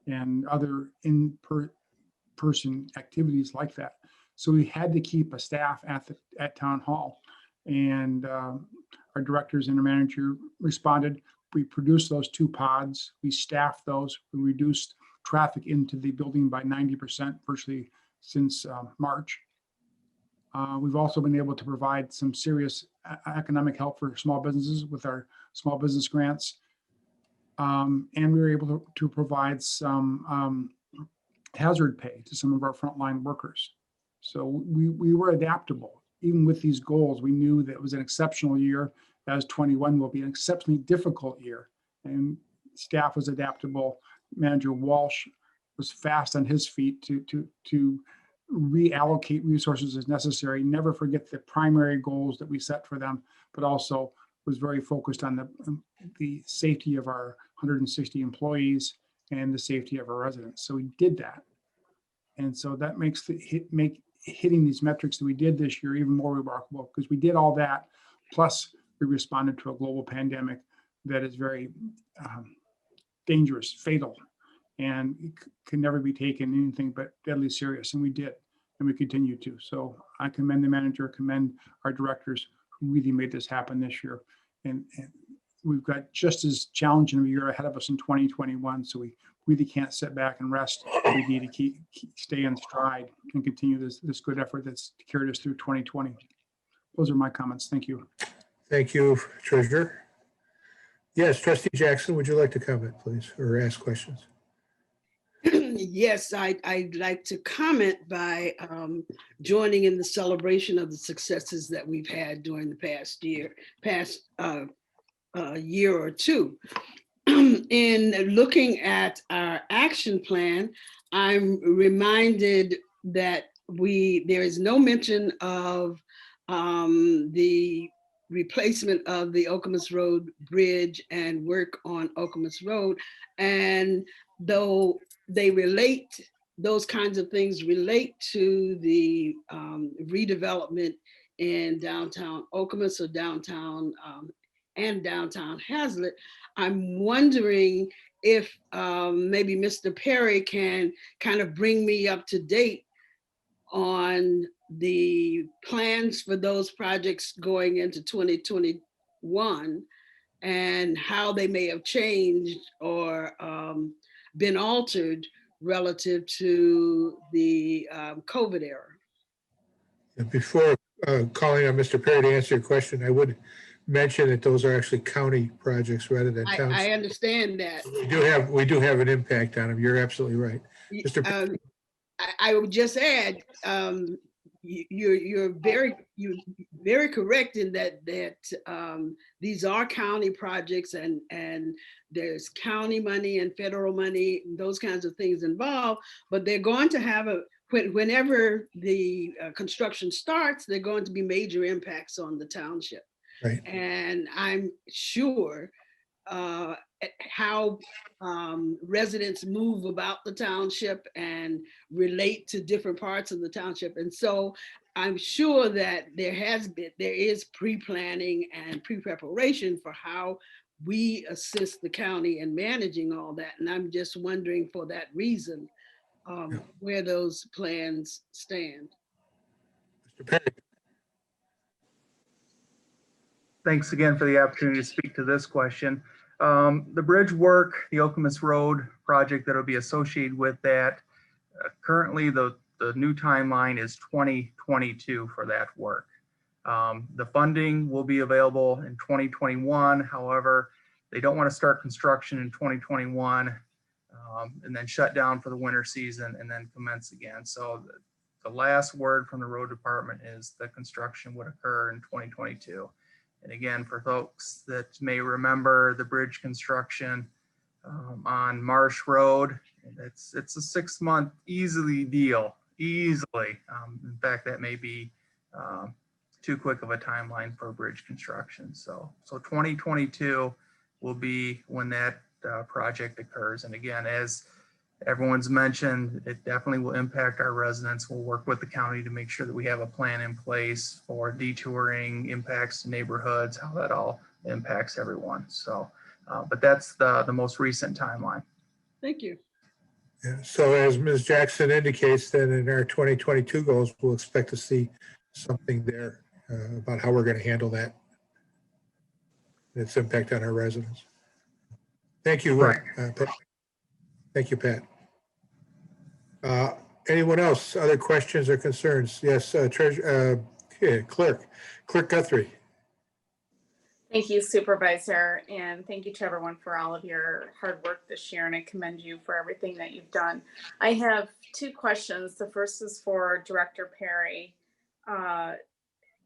S3: and other in-person activities like that. So we had to keep a staff at Town Hall, and our directors and our manager responded. We produced those 2 pods. We staffed those. We reduced traffic into the building by 90% virtually since March. We've also been able to provide some serious economic help for small businesses with our small business grants. And we were able to provide some hazard pay to some of our frontline workers. So we were adaptable. even with these goals, we knew that it was an exceptional year, as 21 will be an exceptionally difficult year. And staff was adaptable. Manager Walsh was fast on his feet to reallocate resources as necessary, never forget the primary goals that we set for them, but also was very focused on the safety of our 160 employees and the safety of our residents. So we did that. And so that makes hitting these metrics that we did this year even more remarkable, because we did all that, plus we responded to a global pandemic that is very dangerous, fatal, and can never be taken anything but deadly serious. And we did, and we continue to. So I commend the manager, commend our directors who really made this happen this year. And we've got just as challenging a year ahead of us in 2021. So we really can't sit back and rest. We need to keep stay in stride and continue this good effort that's carried us through 2020. Those are my comments. Thank you.
S1: Thank you, Treasurer. Yes, Trustee Jackson, would you like to comment, please, or ask questions?
S8: Yes, I'd like to comment by joining in the celebration of the successes that we've had during the past year or two. In looking at our action plan, I'm reminded that there is no mention of the replacement of the Okemos Road Bridge and work on Okemos Road. And though those kinds of things relate to the redevelopment in downtown Okemos or downtown and downtown Hazlet, I'm wondering if maybe Mr. Perry can kind of bring me up to date on the plans for those projects going into 2021 and how they may have changed or been altered relative to the COVID era.
S1: Before calling on Mr. Perry to answer your question, I would mention that those are actually county projects rather than towns.
S8: I understand that.
S1: We do have an impact on them. You're absolutely right. Mr. Perry.
S8: I would just add, you're very correct in that these are county projects and there's county money and federal money, those kinds of things involved, but they're going to have whenever the construction starts, they're going to be major impacts on the township.
S1: Right.
S8: And I'm sure how residents move about the township and relate to different parts of the township. And so I'm sure that there is pre-planning and pre-preparation for how we assist the county in managing all that. And I'm just wondering for that reason, where those plans stand.
S1: Mr. Perry.
S9: Thanks again for the opportunity to speak to this question. The bridge work, the Okemos Road project that will be associated with that, currently the new timeline is 2022 for that work. The funding will be available in 2021. However, they don't want to start construction in 2021 and then shut down for the winter season and then commence again. So the last word from the road department is the construction would occur in 2022. And again, for folks that may remember the bridge construction on Marsh Road, it's a 6-month deal, easily. In fact, that may be too quick of a timeline for bridge construction. So 2022 will be when that project occurs. And again, as everyone's mentioned, it definitely will impact our residents. We'll work with the county to make sure that we have a plan in place for detouring, impacts to neighborhoods, how that all impacts everyone. So, but that's the most recent timeline.
S8: Thank you.
S1: Yeah, so as Ms. Jackson indicates, then in our 2022 goals, we'll expect to see something there about how we're going to handle that, its impact on our residents. Thank you,
S9: Right.
S1: Pat. Thank you, Pat. Anyone else? Other questions or concerns? Yes, Clerk Guthrie.
S2: Thank you, Supervisor, and thank you to everyone for all of your hard work this year, and I commend you for everything that you've done. I have 2 questions. The first is for Director Perry.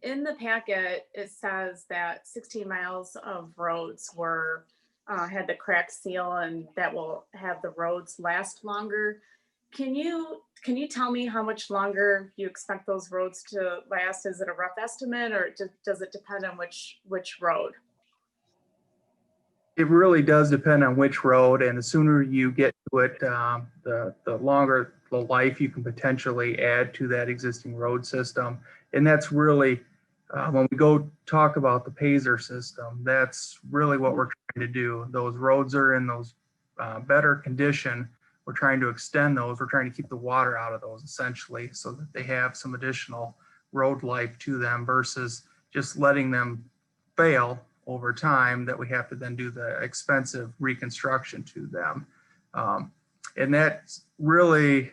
S2: in the packet, it says that 16 miles of roads were had the crack seal, and that will have the roads last longer. Can you tell me how much longer you expect those roads to last? Is it a rough estimate, or does it depend on which road?
S9: It really does depend on which road, and the sooner you get to it, the longer the life you can potentially add to that existing road system. And that's really, when we go talk about the Pazer system, that's really what we're trying to do. Those roads are in those better condition. We're trying to extend those. We're trying to keep the water out of those essentially, so that they have some additional road life to them versus just letting them fail over time, that we have to then do the expensive reconstruction to them. And that's really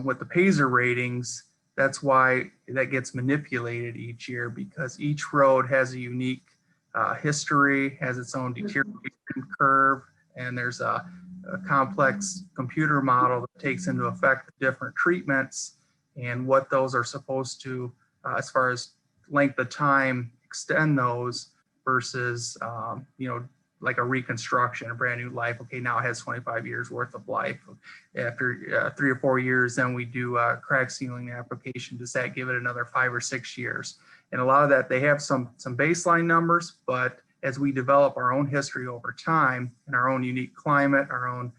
S9: with the Pazer ratings, that's why that gets manipulated each year, because each road has a unique history, has its own deterioration curve, and there's a complex computer model that takes into effect the different treatments and what those are supposed to, as far as length of time, extend those versus, like a reconstruction, a brand new life. Okay, now it has 25 years worth of life. After 3 or 4 years, then we do a crack sealing application. Does that give it another 5 or 6 years? And a lot of that, they have some baseline numbers, but as we develop our own history over time and our own unique climate, our own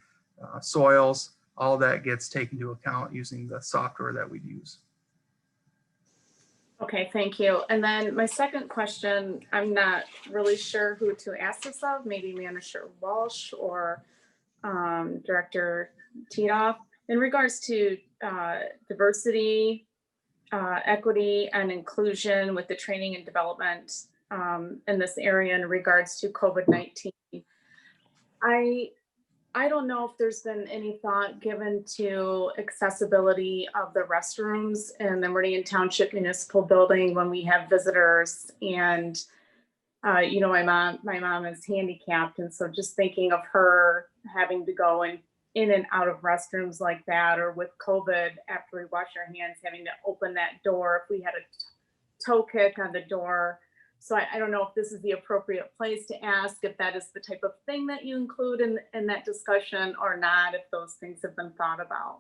S9: soils, all that gets taken into account using the software that we use.
S2: Okay, thank you. And then my second question, I'm not really sure who to ask this of, maybe Manager Walsh or Director Titoff, in regards to diversity, equity, and inclusion with the training and development in this area in regards to COVID-19. I don't know if there's been any thought given to accessibility of the restrooms in the Meridian Township Municipal Building when we have visitors. And my mom is handicapped, and so just thinking of her having to go in and out of restrooms like that, or with COVID, after we wash our hands, having to open that door if we had a toe kick on the door. So I don't know if this is the appropriate place to ask if that is the type of thing that you include in that discussion or not, if those things have been thought about.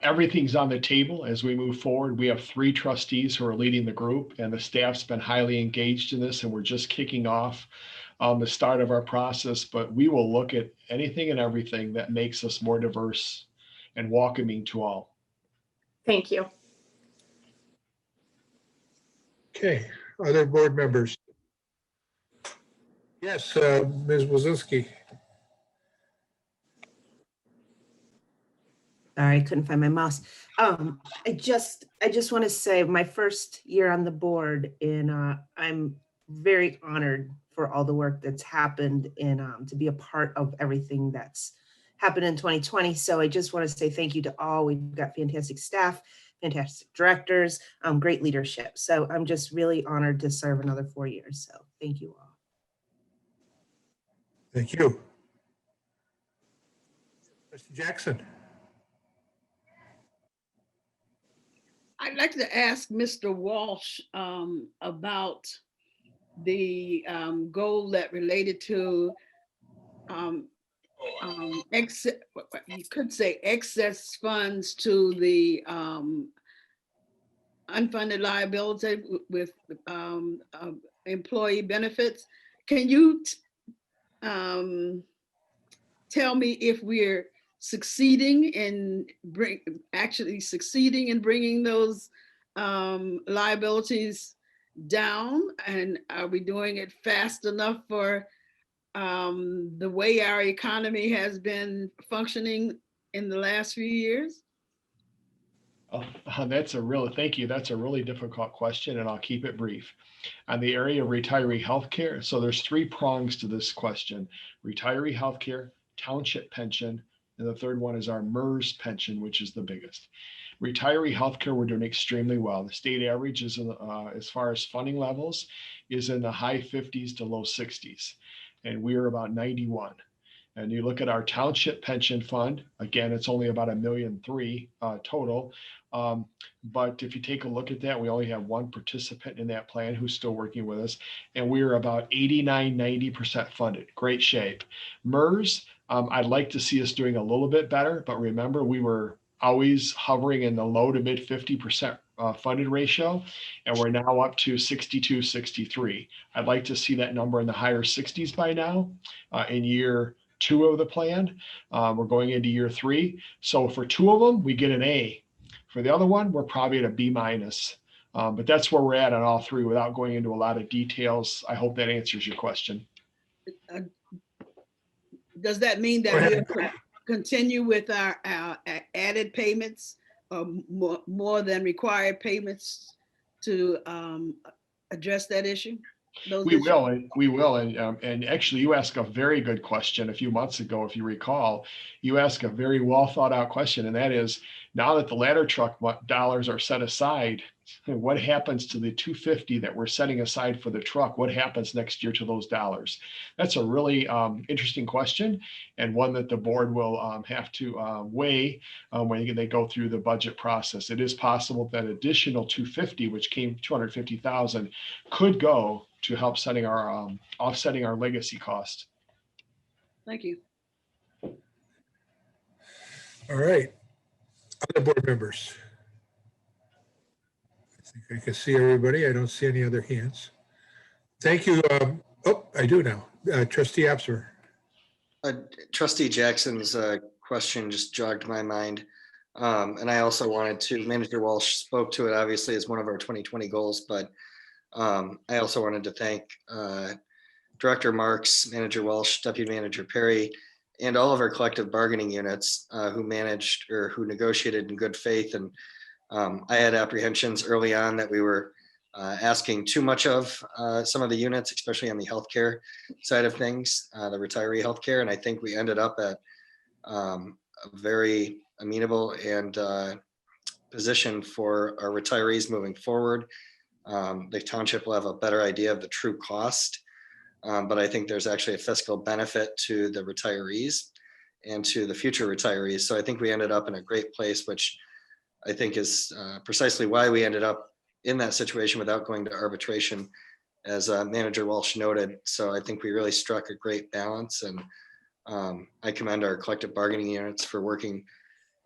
S7: Everything's on the table as we move forward. We have 3 trustees who are leading the group, and the staff's been highly engaged in this, and we're just kicking off the start of our process. But we will look at anything and everything that makes us more diverse and welcoming to all.
S2: Thank you.
S1: Okay, other board members? Yes, Ms. Wozinski.
S4: Sorry, I couldn't find my mouse. I just want to say my first year on the board, and I'm very honored for all the work that's happened and to be a part of everything that's happened in 2020. So I just want to say thank you to all. We've got fantastic staff, fantastic directors, great leadership. So I'm just really honored to serve another 4 years. So thank you all.
S1: Thank you. Mr. Jackson.
S8: I'd like to ask Mr. Walsh about the goal that related to you could say excess funds to the unfunded liability with employee benefits. Can you tell me if we're succeeding in bringing those liabilities down, and are we doing it fast enough for the way our economy has been functioning in the last few years?
S7: Oh, thank you. That's a really difficult question, and I'll keep it brief. On the area of retiree healthcare, so there's 3 prongs to this question: retiree healthcare, township pension, and the third one is our MERS pension, which is the biggest. Retiree healthcare, we're doing extremely well. The state average is, as far as funding levels, is in the high 50s to low 60s, and we are about 91. And you look at our township pension fund, again, it's only about $1.3 million total. But if you take a look at that, we only have one participant in that plan who's still working with us. And we're about 89, 90% funded. Great shape. MERS, I'd like to see us doing a little bit better, but remember, we were always hovering in the low to mid 50% funded ratio, and we're now up to 62, 63. I'd like to see that number in the higher 60s by now in year 2 of the plan. We're going into year 3. So for 2 of them, we get an A. For the other one, we're probably at a B minus. But that's where we're at on all 3 without going into a lot of details. I hope that answers your question.
S8: Does that mean that we'll continue with our added payments, more than required payments to address that issue?
S7: We will. And actually, you asked a very good question a few months ago, if you recall. You asked a very well thought out question, and that is, now that the ladder truck dollars are set aside, what happens to the $250 that we're setting aside for the truck? What happens next year to those dollars? That's a really interesting question, and one that the board will have to weigh when they go through the budget process. It is possible that additional $250, which came $250,000, could go to help offsetting our legacy cost.
S8: Thank you.
S1: All right. Other board members? I think I can see everybody. I don't see any other hands. Thank you. Oh, I do now. Trustee Apser.
S5: Trustee Jackson's question just jogged my mind. And I also wanted to, Manager Walsh spoke to it obviously as one of our 2020 goals, but I also wanted to thank Director Marks, Manager Walsh, Deputy Manager Perry, and all of our collective bargaining units who managed or who negotiated in good faith. And I had apprehensions early on that we were asking too much of some of the units, especially on the healthcare side of things, the retiree healthcare. And I think we ended up at a very amenable and position for our retirees moving forward. The township will have a better idea of the true cost, but I think there's actually a fiscal benefit to the retirees and to the future retirees. So I think we ended up in a great place, which I think is precisely why we ended up in that situation without going to arbitration, as Manager Walsh noted. So I think we really struck a great balance, and I commend our collective bargaining units for working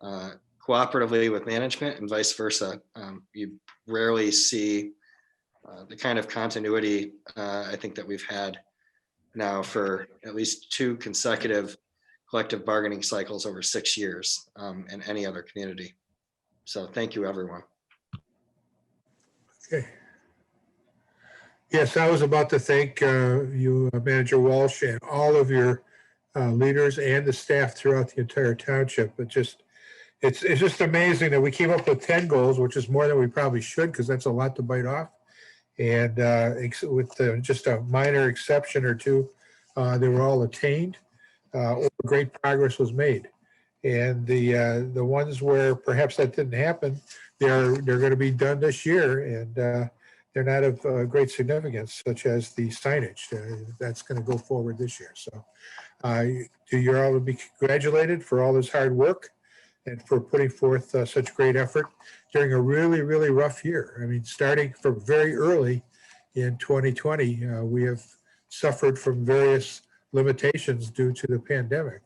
S5: cooperatively with management and vice versa. You rarely see the kind of continuity I think that we've had now for at least 2 consecutive collective bargaining cycles over 6 years in any other community. So thank you, everyone.
S1: Okay. Yes, I was about to thank you, Manager Walsh, and all of your leaders and the staff throughout the entire township. It's just amazing that we came up with 10 goals, which is more than we probably should, because that's a lot to bite off. And with just a minor exception or 2, they were all attained. Great progress was made. And the ones where perhaps that didn't happen, they're going to be done this year, and they're not of great significance, such as the signage. That's going to go forward this year. So you're all to be congratulated for all this hard work and for putting forth such great effort during a really, really rough year. I mean, starting from very early in 2020, we have suffered from various limitations due to the pandemic.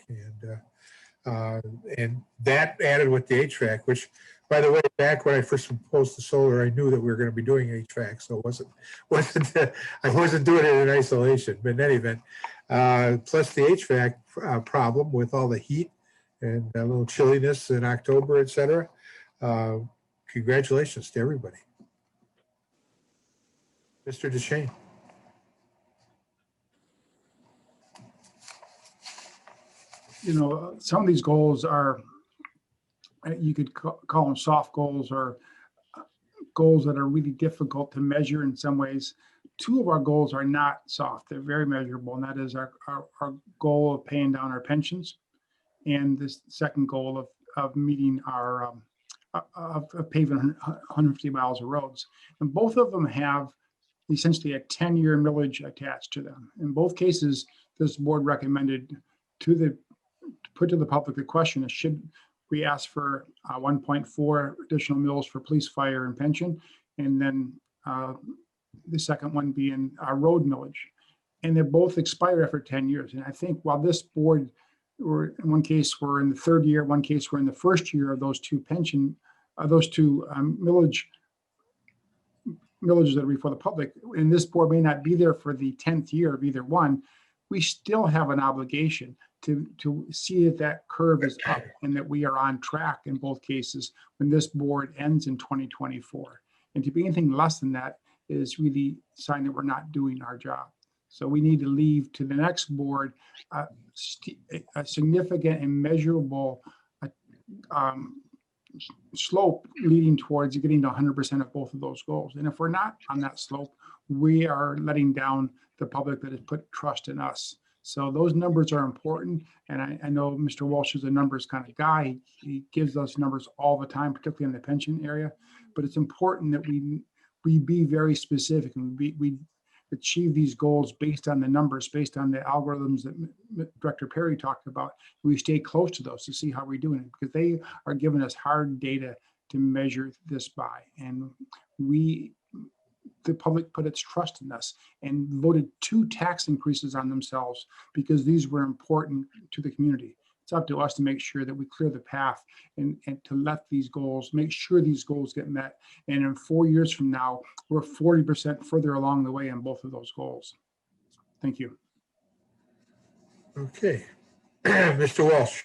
S1: And that added with the HVAC, which, by the way, back when I first proposed the solar, I knew that we were going to be doing HVAC, so I wasn't doing it in isolation. But in any event, plus the HVAC problem with all the heat and a little chilliness in October, et cetera. Congratulations to everybody. Mr. DeShane.
S3: You know, some of these goals are, you could call them soft goals, or goals that are really difficult to measure in some ways. 2 of our goals are not soft, they're very measurable, and that is our goal of paying down our pensions, and this second goal of meeting our of paving 150 miles of roads. And both of them have essentially a 10-year millage attached to them. In both cases, this board recommended put to the public the question is, should we ask for 1.4 additional mills for police, fire, and pension? And then the second one being our road millage. And they both expire after 10 years. And I think while this board, or in one case we're in the third year, one case we're in the first year of those two millages that are before the public, and this board may not be there for the 10th year of either one, we still have an obligation to see if that curve is up and that we are on track in both cases when this board ends in 2024. And to be anything less than that is really a sign that we're not doing our job. So we need to leave to the next board a significant and measurable slope leading towards getting to 100% of both of those goals. And if we're not on that slope, we are letting down the public that has put trust in us. So those numbers are important. And I know Mr. Walsh is a numbers kind of guy. He gives those numbers all the time, particularly in the pension area. But it's important that we be very specific and we achieve these goals based on the numbers, based on the algorithms that Director Perry talked about. We stay close to those to see how we're doing it, because they are giving us hard data to measure this by. And the public put its trust in us and voted 2 tax increases on themselves because these were important to the community. It's up to us to make sure that we clear the path and to let these goals, make sure these goals get met. And in 4 years from now, we're 40% further along the way on both of those goals. Thank you.
S1: Okay. Mr. Walsh.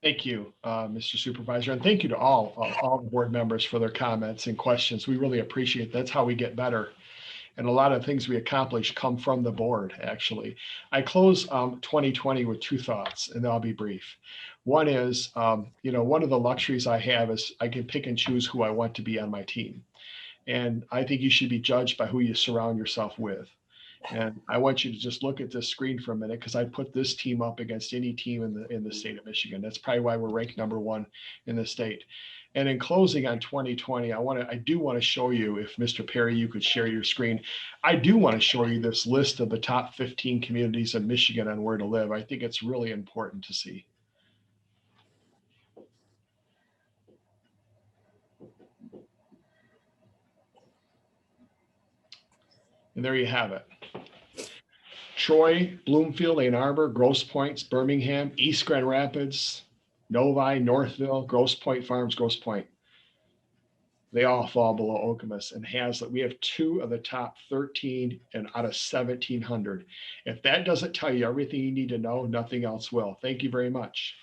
S7: Thank you, Mr. Supervisor, and thank you to all the board members for their comments and questions. We really appreciate it. That's how we get better. And a lot of things we accomplish come from the board, actually. I close 2020 with 2 thoughts, and I'll be brief. One is, one of the luxuries I have is I can pick and choose who I want to be on my team. And I think you should be judged by who you surround yourself with. And I want you to just look at this screen for a minute, because I put this team up against any team in the state of Michigan. That's probably why we're ranked #1 in the state. And in closing on 2020, I do want to show you, if Mr. Perry, you could share your screen. I do want to show you this list of the top 15 communities in Michigan on where to live. I think it's really important to see. And there you have it. Troy, Bloomfield, Ann Arbor, Grosse Pointe, Birmingham, East Grand Rapids, Novi, Northville, Grosse Pointe Farms, Grosse Pointe. They all fall below Okemos and Hazlet. We have 2 of the top 13 and out of 1,700. If that doesn't tell you everything you need to know, nothing else will. Thank you very much.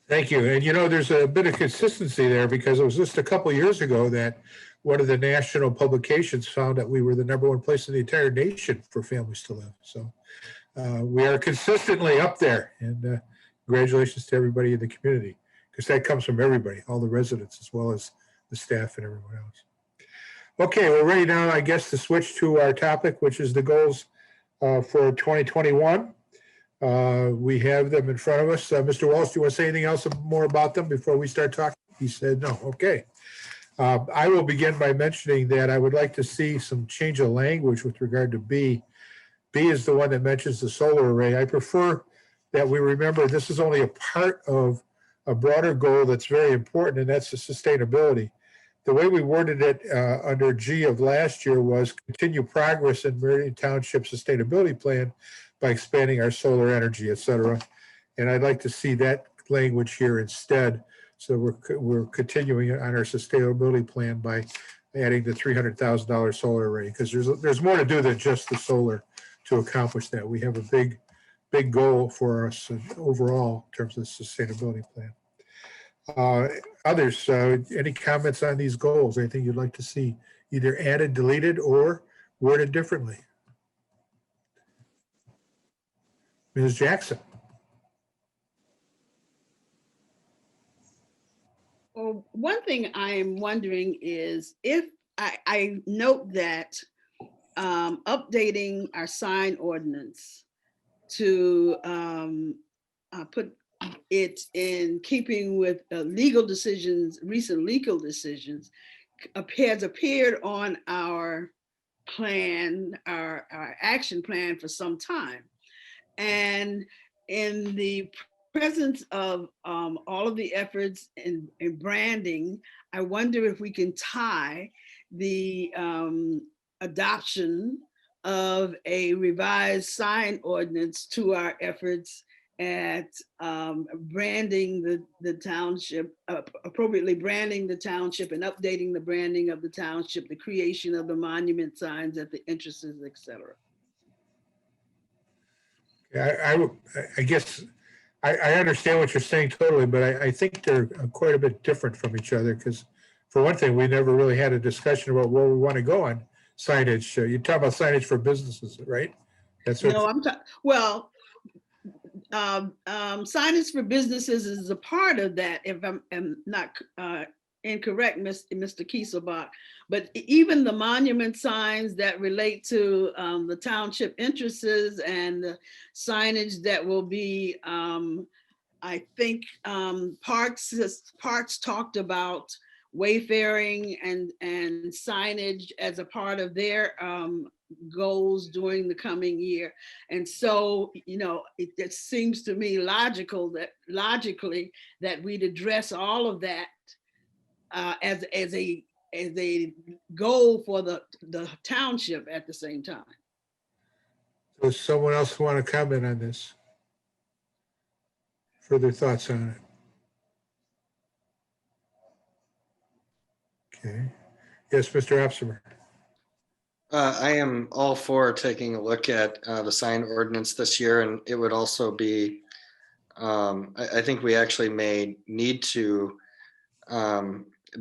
S1: Thank you. And there's a bit of consistency there, because it was just a couple of years ago that one of the national publications found that we were the #1 place in the entire nation for families to live. So we are consistently up there, and congratulations to everybody in the community, because that comes from everybody, all the residents, as well as the staff and everyone else. Okay, we're ready now, I guess, to switch to our topic, which is the goals for 2021. We have them in front of us. Mr. Walsh, do you want to say anything else more about them before we start talking? He said no. Okay. I will begin by mentioning that I would like to see some change of language with regard to B. B is the one that mentions the solar array. I prefer that we remember this is only a part of a broader goal that's very important, and that's the sustainability. The way we worded it under G of last year was continue progress in Meridian Township Sustainability Plan by expanding our solar energy, et cetera. And I'd like to see that language here instead. So we're continuing on our sustainability plan by adding the $300,000 solar array, because there's more to do than just the solar to accomplish that. We have a big goal for us overall in terms of the sustainability plan. Others, any comments on these goals? Anything you'd like to see either added, deleted, or worded differently? Ms. Jackson.
S8: Well, one thing I am wondering is if I note that updating our sign ordinance to put it in keeping with legal decisions, recent legal decisions, has appeared on our plan, our action plan for some time. And in the presence of all of the efforts in branding, I wonder if we can tie the adoption of a revised sign ordinance to our efforts at branding the township, appropriately branding the township and updating the branding of the township, the creation of the monument signs at the entrances, et cetera.
S1: I guess I understand what you're saying totally, but I think they're quite a bit different from each other because for one thing, we never really had a discussion about where we want to go on signage. You talk about signage for businesses, right? That's what.
S8: No, well, signage for businesses is a part of that, if I'm not incorrect, Mr. Kieselbach. But even the monument signs that relate to the township entrances and the signage that will be, I think Parks talked about wayfaring and signage as a part of their goals during the coming year. And so, it seems to me logically that we'd address all of that as a goal for the township at the same time.
S1: Does someone else want to comment on this? Further thoughts on it? Okay. Yes, Mr. Opsimer.
S5: I am all for taking a look at the sign ordinance this year, and it would also be, I think we actually may need to,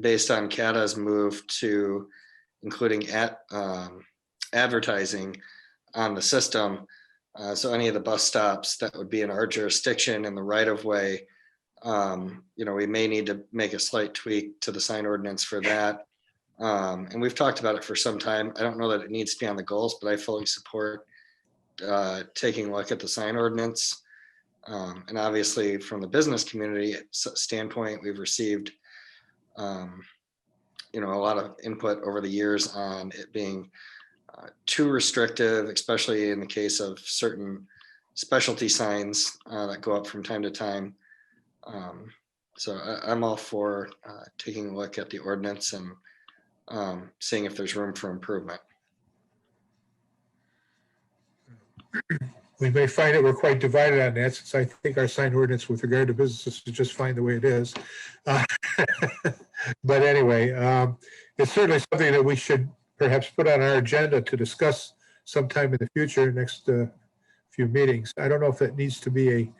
S5: based on CATA's move to including advertising on the system. So any of the bus stops that would be in our jurisdiction in the right of way, we may need to make a slight tweak to the sign ordinance for that. And we've talked about it for some time. I don't know that it needs to be on the goals, but I fully support taking a look at the sign ordinance. And obviously from the business community standpoint, we've received a lot of input over the years on it being too restrictive, especially in the case of certain specialty signs that go up from time to time. So I'm all for taking a look at the ordinance and seeing if there's room for improvement.
S1: We may find that we're quite divided on that, since I think our sign ordinance with regard to businesses is just fine the way it is. But anyway, it's certainly something that we should perhaps put on our agenda to discuss sometime in the future, next few meetings. I don't know if it needs to be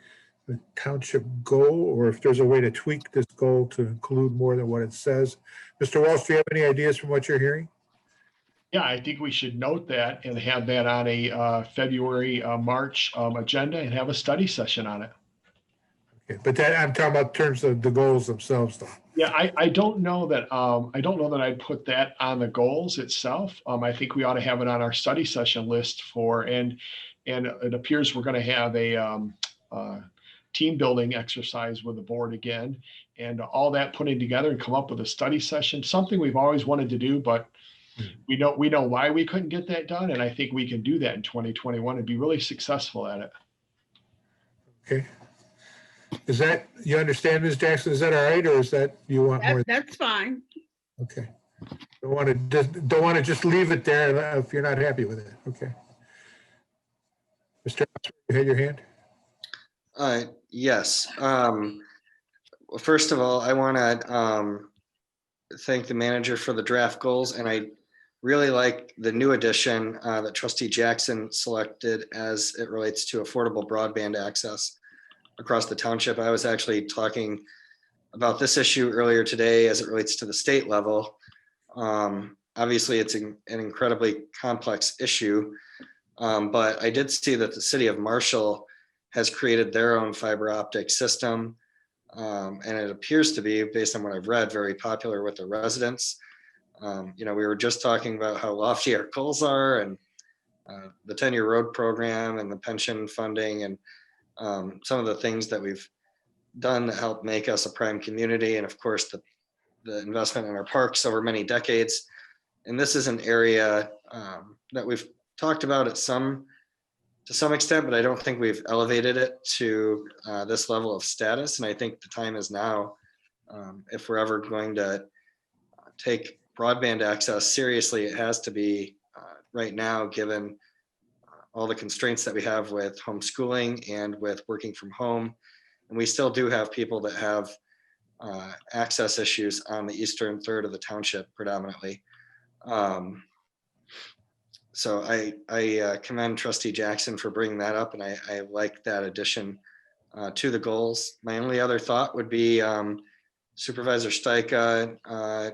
S1: a township goal or if there's a way to tweak this goal to include more than what it says. Mr. Walsh, do you have any ideas from what you're hearing?
S7: Yeah, I think we should note that and have that on a February, March agenda and have a study session on it.
S1: Okay, but that I'm talking about in terms of the goals themselves, though.
S7: Yeah, I don't know that I'd put that on the goals itself. I think we ought to have it on our study session list and it appears we're going to have a team building exercise with the board again, and all that putting together and come up with a study session, something we've always wanted to do, but we know why we couldn't get that done. And I think we can do that in 2021 and be really successful at it.
S1: Okay. Is that, you understand, Ms. Jackson, is that all right? Or is that, you want more?
S8: That's fine.
S1: Okay. Don't want to just leave it there if you're not happy with it. Okay. Mr. Opsimer, you had your hand?
S5: Yes. Well, first of all, I want to thank the manager for the draft goals, and I really like the new addition that Trustee Jackson selected as it relates to affordable broadband access across the township. I was actually talking about this issue earlier today as it relates to the state level. Obviously, it's an incredibly complex issue, but I did see that the city of Marshall has created their own fiber optic system. And it appears to be, based on what I've read, very popular with the residents. We were just talking about how lofty our goals are, and the 10-year road program and the pension funding and some of the things that we've done that help make us a prime community. And of course, the investment in our parks over many decades. And this is an area that we've talked about at some to some extent, but I don't think we've elevated it to this level of status. And I think the time is now, if we're ever going to take broadband access seriously, it has to be right now, given all the constraints that we have with homeschooling and with working from home. And we still do have people that have access issues on the eastern third of the township predominantly. So I commend Trustee Jackson for bringing that up, and I like that addition to the goals. My only other thought would be Supervisor Stika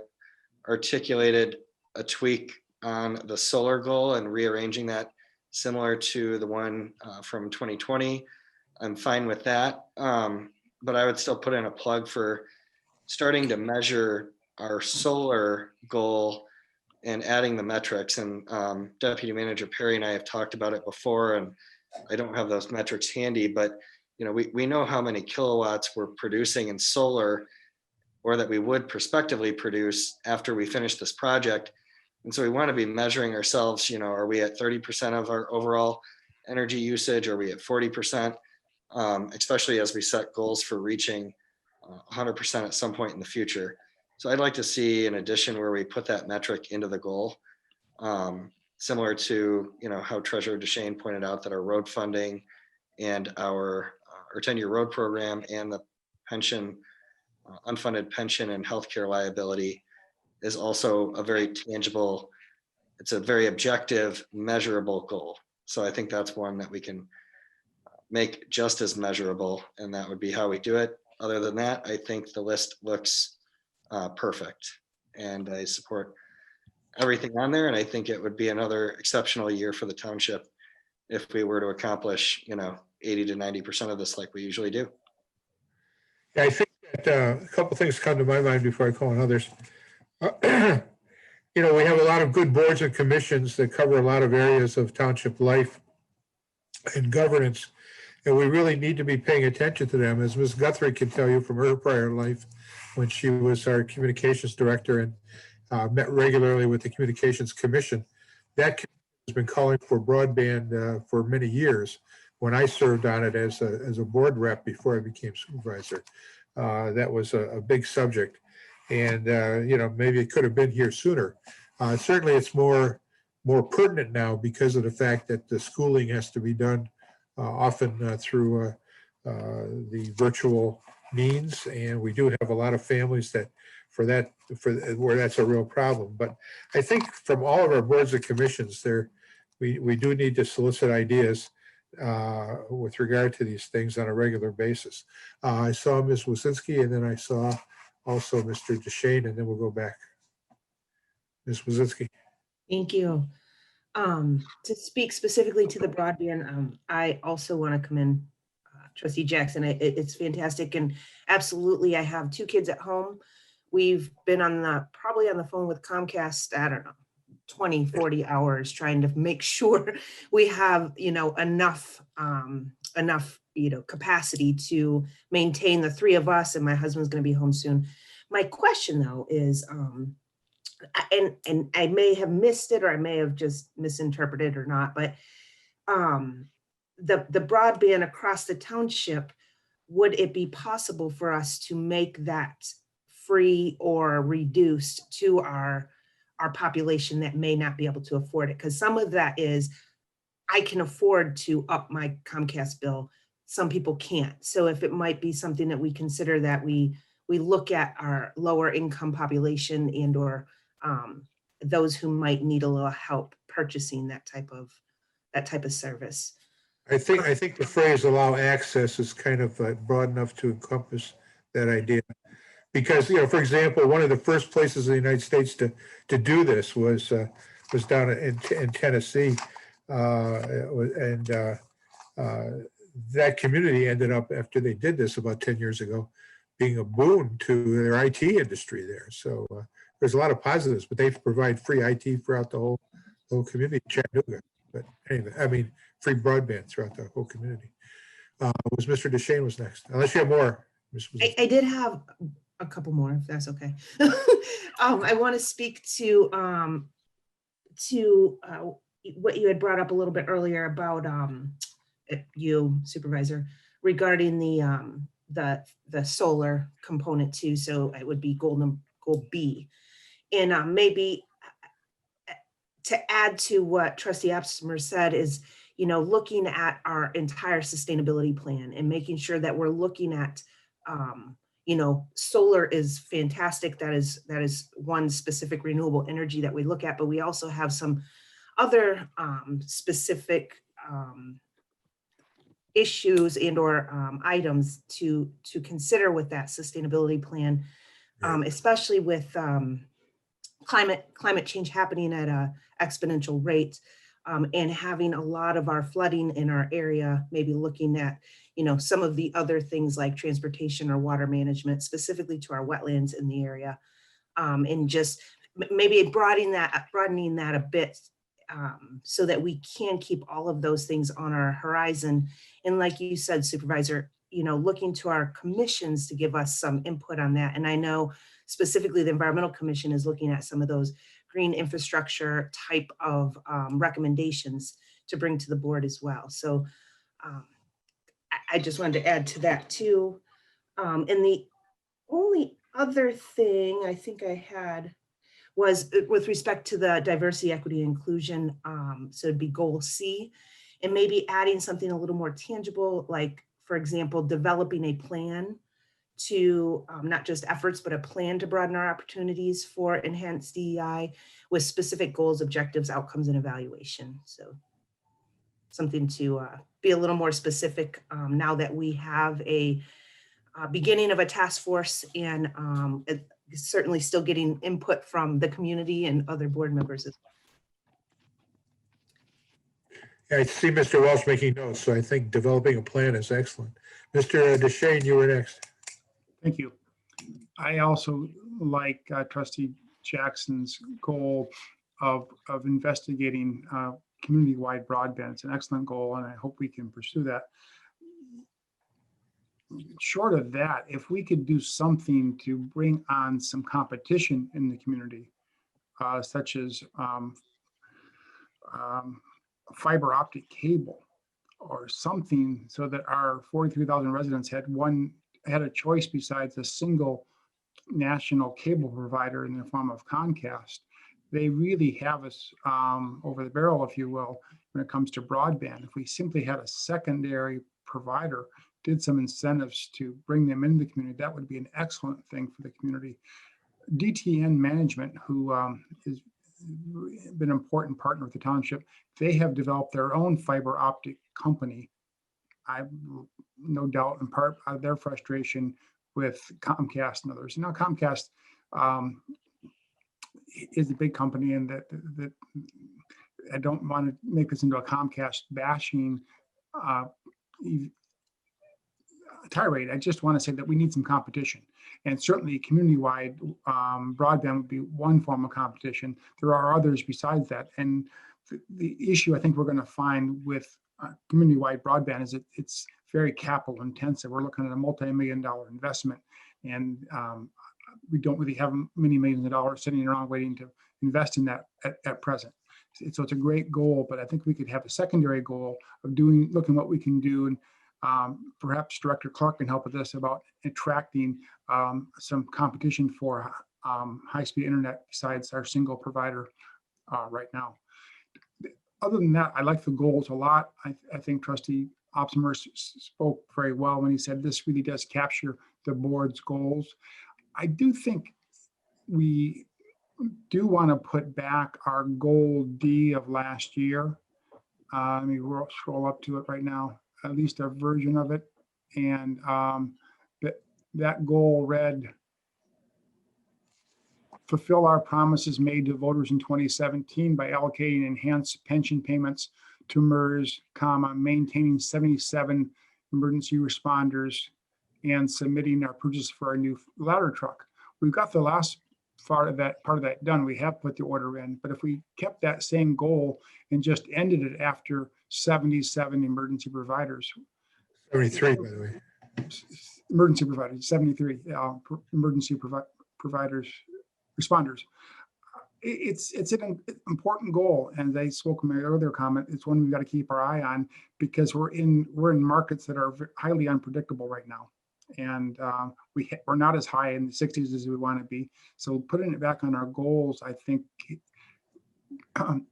S5: articulated a tweak on the solar goal and rearranging that similar to the one from 2020. I'm fine with that, but I would still put in a plug for starting to measure our solar goal and adding the metrics. And Deputy Manager Perry and I have talked about it before, and I don't have those metrics handy, but we know how many kilowatts we're producing in solar, or that we would prospectively produce after we finish this project. And so we want to be measuring ourselves, are we at 30% of our overall energy usage? Are we at 40%? Especially as we set goals for reaching 100% at some point in the future. So I'd like to see an addition where we put that metric into the goal, similar to how Treasurer DeShane pointed out that our road funding and our 10-year road program and the pension, unfunded pension and healthcare liability is also a very tangible, it's a very objective, measurable goal. So I think that's one that we can make just as measurable, and that would be how we do it. Other than that, I think the list looks perfect, and I support everything on there. And I think it would be another exceptional year for the township if we were to accomplish 80 to 90% of this like we usually do.
S1: Yeah, I think that a couple things come to my mind before I call on others. We have a lot of good boards and commissions that cover a lot of areas of township life and governance, and we really need to be paying attention to them. As Ms. Guthrie can tell you from her prior life, when she was our communications director and met regularly with the Communications Commission, that has been calling for broadband for many years. When I served on it as a board rep before I became supervisor, that was a big subject. And, maybe it could have been here sooner. Certainly it's more pertinent now because of the fact that the schooling has to be done often through the virtual means. And we do have a lot of families that where that's a real problem. But I think from all of our boards and commissions we do need to solicit ideas with regard to these things on a regular basis. I saw Ms. Wazinski, and then I saw also Mr. DeShane, and then we'll go back. Ms. Wazinski.
S4: Thank you. To speak specifically to the broadband, I also want to commend Trustee Jackson. It's fantastic, and absolutely, I have 2 kids at home. We've been probably on the phone with Comcast, I don't know, 20, 40 hours trying to make sure we have, enough capacity to maintain the 3 of us, and my husband's going to be home soon. My question though is, and I may have missed it, or I may have just misinterpreted or not, but the broadband across the township, would it be possible for us to make that free or reduced to our population that may not be able to afford it? Because some of that is, I can afford to up my Comcast bill. Some people can't. So if it might be something that we consider, that we look at our lower income population and or those who might need a little help purchasing that type of service.
S1: I think the phrase "allow access" is kind of broad enough to encompass that idea. Because, for example, one of the first places in the United States to do this was down in Tennessee, and that community ended up, after they did this about 10 years ago, being a boon to their IT industry there. So there's a lot of positives, but they provide free IT throughout the whole community, Chattanooga. But anyway, free broadband throughout the whole community. Was Mr. DeShane was next, unless you have more.
S4: I did have a couple more, if that's okay. I want to speak to what you had brought up a little bit earlier about you, Supervisor, regarding the solar component too. So it would be goal B. And maybe to add to what Trustee Absmer said is, looking at our entire sustainability plan and making sure that we're looking at, solar is fantastic. That is one specific renewable energy that we look at, but we also have some other specific issues and or items to consider with that sustainability plan, especially with climate change happening at a exponential rate, and having a lot of our flooding in our area, maybe looking at, some of the other things like transportation or water management, specifically to our wetlands in the area, and just maybe broadening that a bit, so that we can keep all of those things on our horizon. And like you said, Supervisor, looking to our commissions to give us some input on that. And I know specifically the Environmental Commission is looking at some of those green infrastructure type of recommendations to bring to the board as well. So I just wanted to add to that too. And the only other thing I think I had was with respect to the diversity, equity, inclusion. So it'd be goal C, and maybe adding something a little more tangible, like, for example, developing a plan to not just efforts, but a plan to broaden our opportunities for enhanced DEI with specific goals, objectives, outcomes, and evaluation. So something to be a little more specific now that we have a beginning of a task force, and certainly still getting input from the community and other board members as well.
S1: I see Mr. Welch making notes, so I think developing a plan is excellent. Mr. DeShane, you were next.
S3: Thank you. I also like Trustee Jackson's goal of investigating community-wide broadband. It's an excellent goal, and I hope we can pursue that. Short of that, if we could do something to bring on some competition in the community, such as fiber optic cable or something, so that our 43,000 residents had a choice besides a single national cable provider in the form of Comcast. They really have us over the barrel, if you will, when it comes to broadband. If we simply had a secondary provider, did some incentives to bring them into the community, that would be an excellent thing for the community. DTN Management, who has been an important partner with the township, they have developed their own fiber optic company. I've no doubt in part out of their frustration with Comcast and others. Now Comcast is a big company, and that I don't want to make this into a Comcast bashing tirade. I just want to say that we need some competition, and certainly community-wide broadband would be one form of competition. There are others besides that, and the issue I think we're going to find with community-wide broadband is it's very capital intensive. We're looking at a multi-million-dollar investment, and we don't really have many millions of dollars sitting around waiting to invest in that at present. So it's a great goal, but I think we could have a secondary goal of looking what we can do, and perhaps Director Clark can help with this about attracting some competition for high-speed internet besides our single provider right now. Other than that, I like the goals a lot. I think Trustee Opsmer spoke very well when he said this really does capture the board's goals. I do think we do want to put back our goal D of last year. Let me scroll up to it right now, at least a version of it. And that goal read, fulfill our promises made to voters in 2017 by allocating enhanced pension payments to MERS, maintaining 77 emergency responders, and submitting our purchase for our new ladder truck. We've got the last part of that done. We have put the order in, but if we kept that same goal and just ended it after 77 emergency providers.
S1: 73, by the way.
S3: Emergency providers, 73 emergency providers, responders. it's an important goal, and they spoke in my earlier comment. It's one we've got to keep our eye on because we're in markets that are highly unpredictable right now, and we're not as high in the 60s as we want to be. So putting it back on our goals, I think,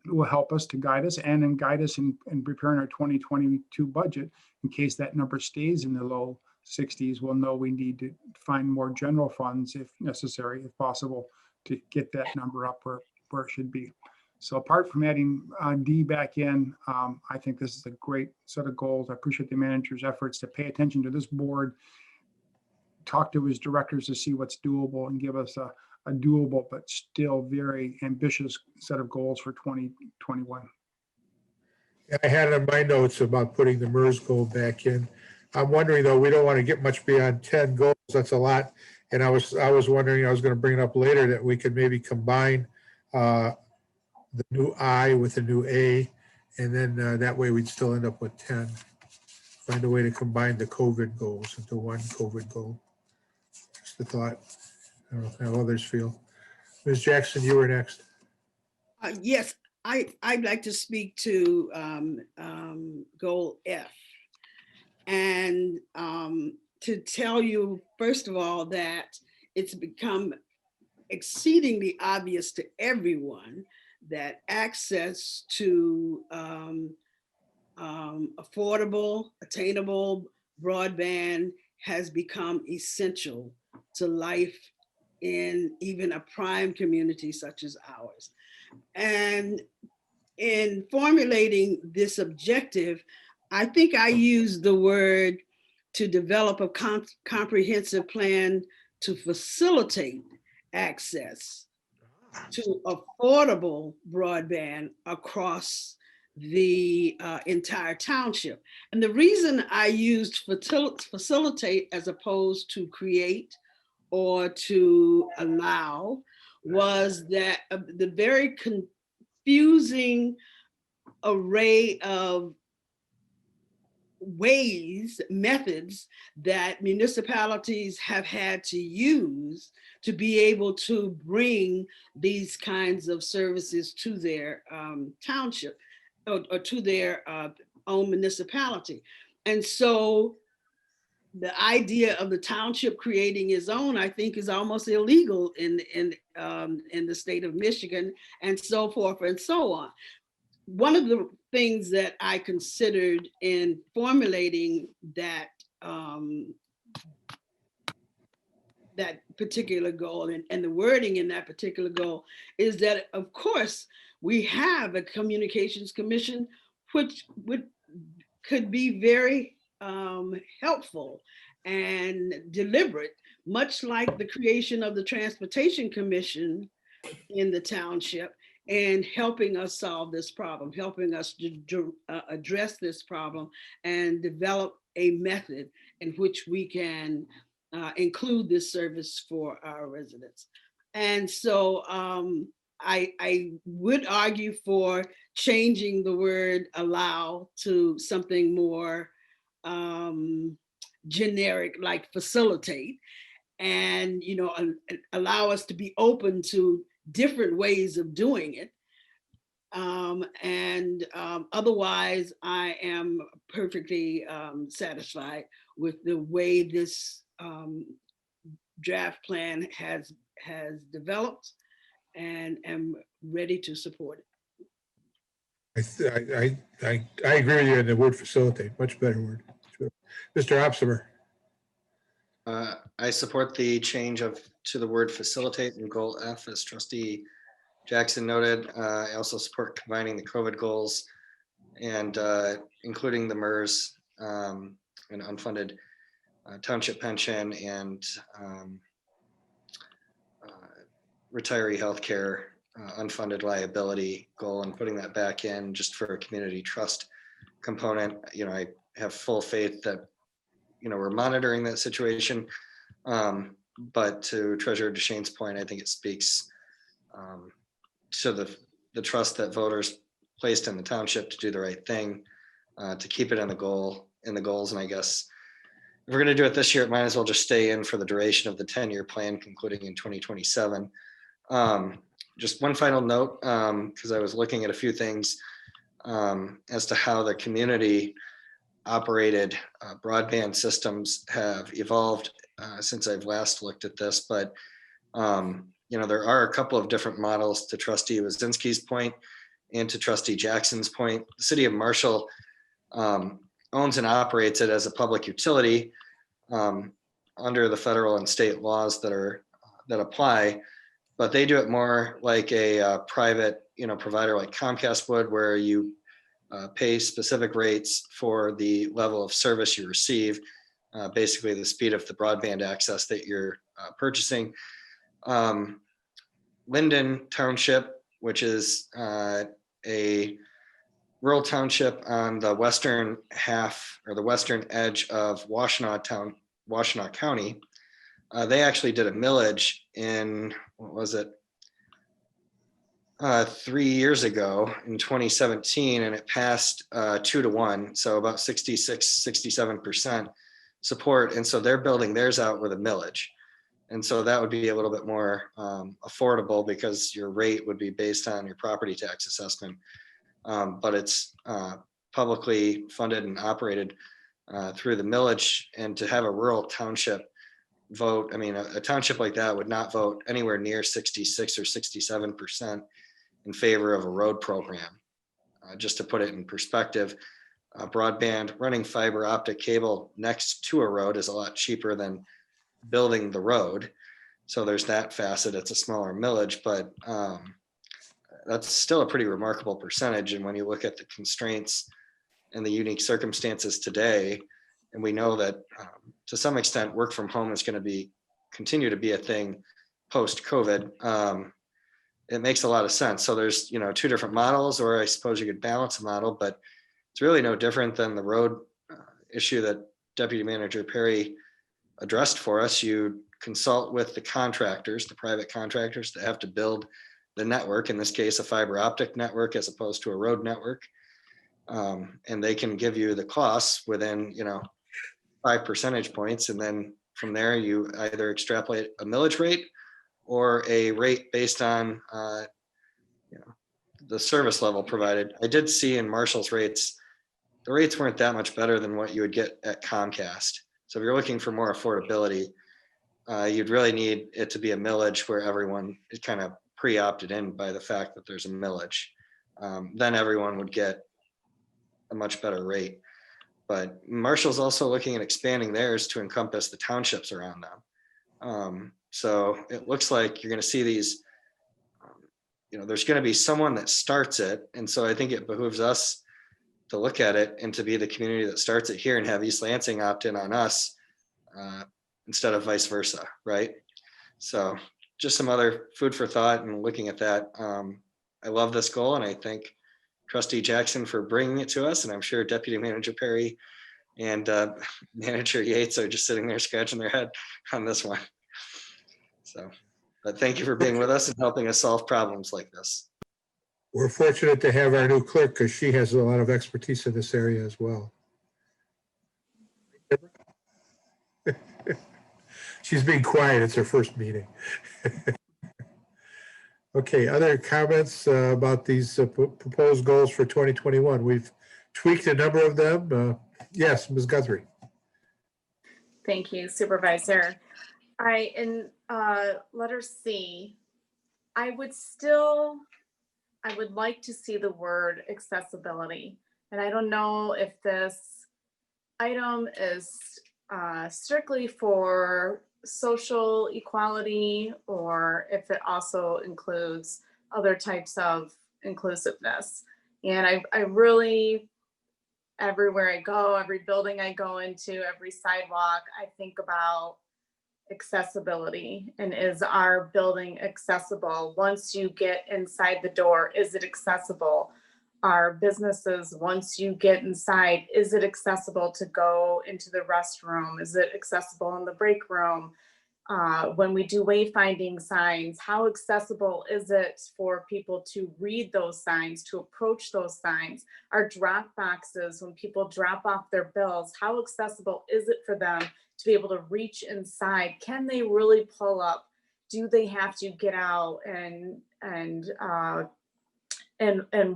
S3: will help us to guide us and guide us in preparing our 2022 budget. In case that number stays in the low 60s, we'll know we need to find more general funds if necessary, if possible, to get that number up where it should be. So apart from adding D back in, I think this is a great set of goals. I appreciate the manager's efforts to pay attention to this board, talk to his directors to see what's doable, and give us a doable but still very ambitious set of goals for 2021.
S1: I had in my notes about putting the MERS goal back in. I'm wondering though, we don't want to get much beyond 10 goals. That's a lot. And I was wondering, I was going to bring it up later, that we could maybe combine the new I with the new A, and then that way we'd still end up with 10. Find a way to combine the COVID goals into one COVID goal. Just a thought. I don't know how others feel. Ms. Jackson, you were next.
S8: Yes, I'd like to speak to goal F. And to tell you, first of all, that it's become exceedingly obvious to everyone that access to affordable, attainable broadband has become essential to life in even a prime community such as ours. And in formulating this objective, I think I used the word to develop a comprehensive plan to facilitate access to affordable broadband across the entire township. And the reason I used facilitate as opposed to create or to allow was that the very confusing array of methods that municipalities have had to use to be able to bring these kinds of services to their township or to their own municipality. And so the idea of the township creating its own, I think, is almost illegal in the state of Michigan, and so forth and so on. One of the things that I considered in formulating that that particular goal and the wording in that particular goal is that, of course, we have a communications commission, which could be very helpful and deliberate, much like the creation of the Transportation Commission in the township, and helping us solve this problem, helping us to address this problem and develop a method in which we can include this service for our residents. And so I would argue for changing the word allow to something more generic, like facilitate, and allow us to be open to different ways of doing it. Otherwise, I am perfectly satisfied with the way this draft plan has developed, and am ready to support it.
S1: I agree with you on the word facilitate, much better word. Mr. Opsimer.
S5: I support the change to the word facilitate in goal F, as Trustee Jackson noted. I also support combining the COVID goals and including the MERS and unfunded township pension and retiree healthcare unfunded liability goal, and putting that back in just for a community trust component. I have full faith that we're monitoring that situation. But to Treasurer DeShane's point, I think it speaks to the trust that voters placed in the township to do the right thing, to keep it in the goals. And I guess if we're going to do it this year, it might as well just stay in for the duration of the 10-year plan, concluding in 2027. just one final note, because I was looking at a few things as to how the community operated broadband systems have evolved since I've last looked at this. But there are a couple of different models, to Trustee Wazinski's point and to Trustee Jackson's point. The city of Marshall owns and operates it as a public utility under the federal and state laws that apply, but they do it more like a private provider like Comcast would, where you pay specific rates for the level of service you receive, basically the speed of the broadband access that you're purchasing. Linden Township, which is a rural township on the western half or the western edge of Washtenaw County, they actually did a millage in, what was it, 3 years ago in 2017, and it passed 2-1, so about 67% support. And so they're building theirs out with a millage. And so that would be a little bit more affordable because your rate would be based on your property tax assessment. But it's publicly funded and operated through the millage. And to have a rural township vote, I mean, a township like that would not vote anywhere near 66 or 67% in favor of a road program. Just to put it in perspective, broadband running fiber optic cable next to a road is a lot cheaper than building the road. So there's that facet. It's a smaller millage, but that's still a pretty remarkable percentage. And when you look at the constraints and the unique circumstances today, and we know that to some extent work from home is going to continue to be a thing post COVID, it makes a lot of sense. So there's two different models, or I suppose you could balance a model, but it's really no different than the road issue that Deputy Manager Perry addressed for us. You consult with the contractors, the private contractors that have to build the network, in this case a fiber optic network as opposed to a road network, and they can give you the costs within 5 percentage points, and then from there you either extrapolate a millage rate or a rate based on the service level provided. I did see in Marshall's rates, the rates weren't that much better than what you would get at Comcast. So if you're looking for more affordability, you'd really need it to be a millage where everyone is kind of pre-opted in by the fact that there's a millage. Then everyone would get a much better rate. But Marshall's also looking at expanding theirs to encompass the townships around them. So it looks like you're going to see these, there's going to be someone that starts it. And so I think it behooves us to look at it and to be the community that starts it here and have East Lansing opt in on us instead of vice versa, right? So just some other food for thought and looking at that. I love this goal, and I thank Trustee Jackson for bringing it to us. And I'm sure Deputy Manager Perry and Manager Yates are just sitting there scratching their head on this one. So, but thank you for being with us and helping us solve problems like this.
S1: We're fortunate to have our new clerk because she has a lot of expertise in this area as well. She's being quiet. It's her first meeting. Okay, other comments about these proposed goals for 2021? We've tweaked a number of them. Yes, Ms. Guthrie.
S2: Thank you, Supervisor. In letter C, I would like to see the word accessibility. And I don't know if this item is strictly for social equality or if it also includes other types of inclusiveness. And I really, everywhere I go, every building I go into, every sidewalk, I think about accessibility. And is our building accessible? Once you get inside the door, is it accessible? Our businesses, once you get inside, is it accessible to go into the restroom? Is it accessible in the break room? When we do wayfinding signs, how accessible is it for people to read those signs, to approach those signs? Our drop boxes, when people drop off their bills, how accessible is it for them to be able to reach inside? Can they really pull up? Do they have to get out and and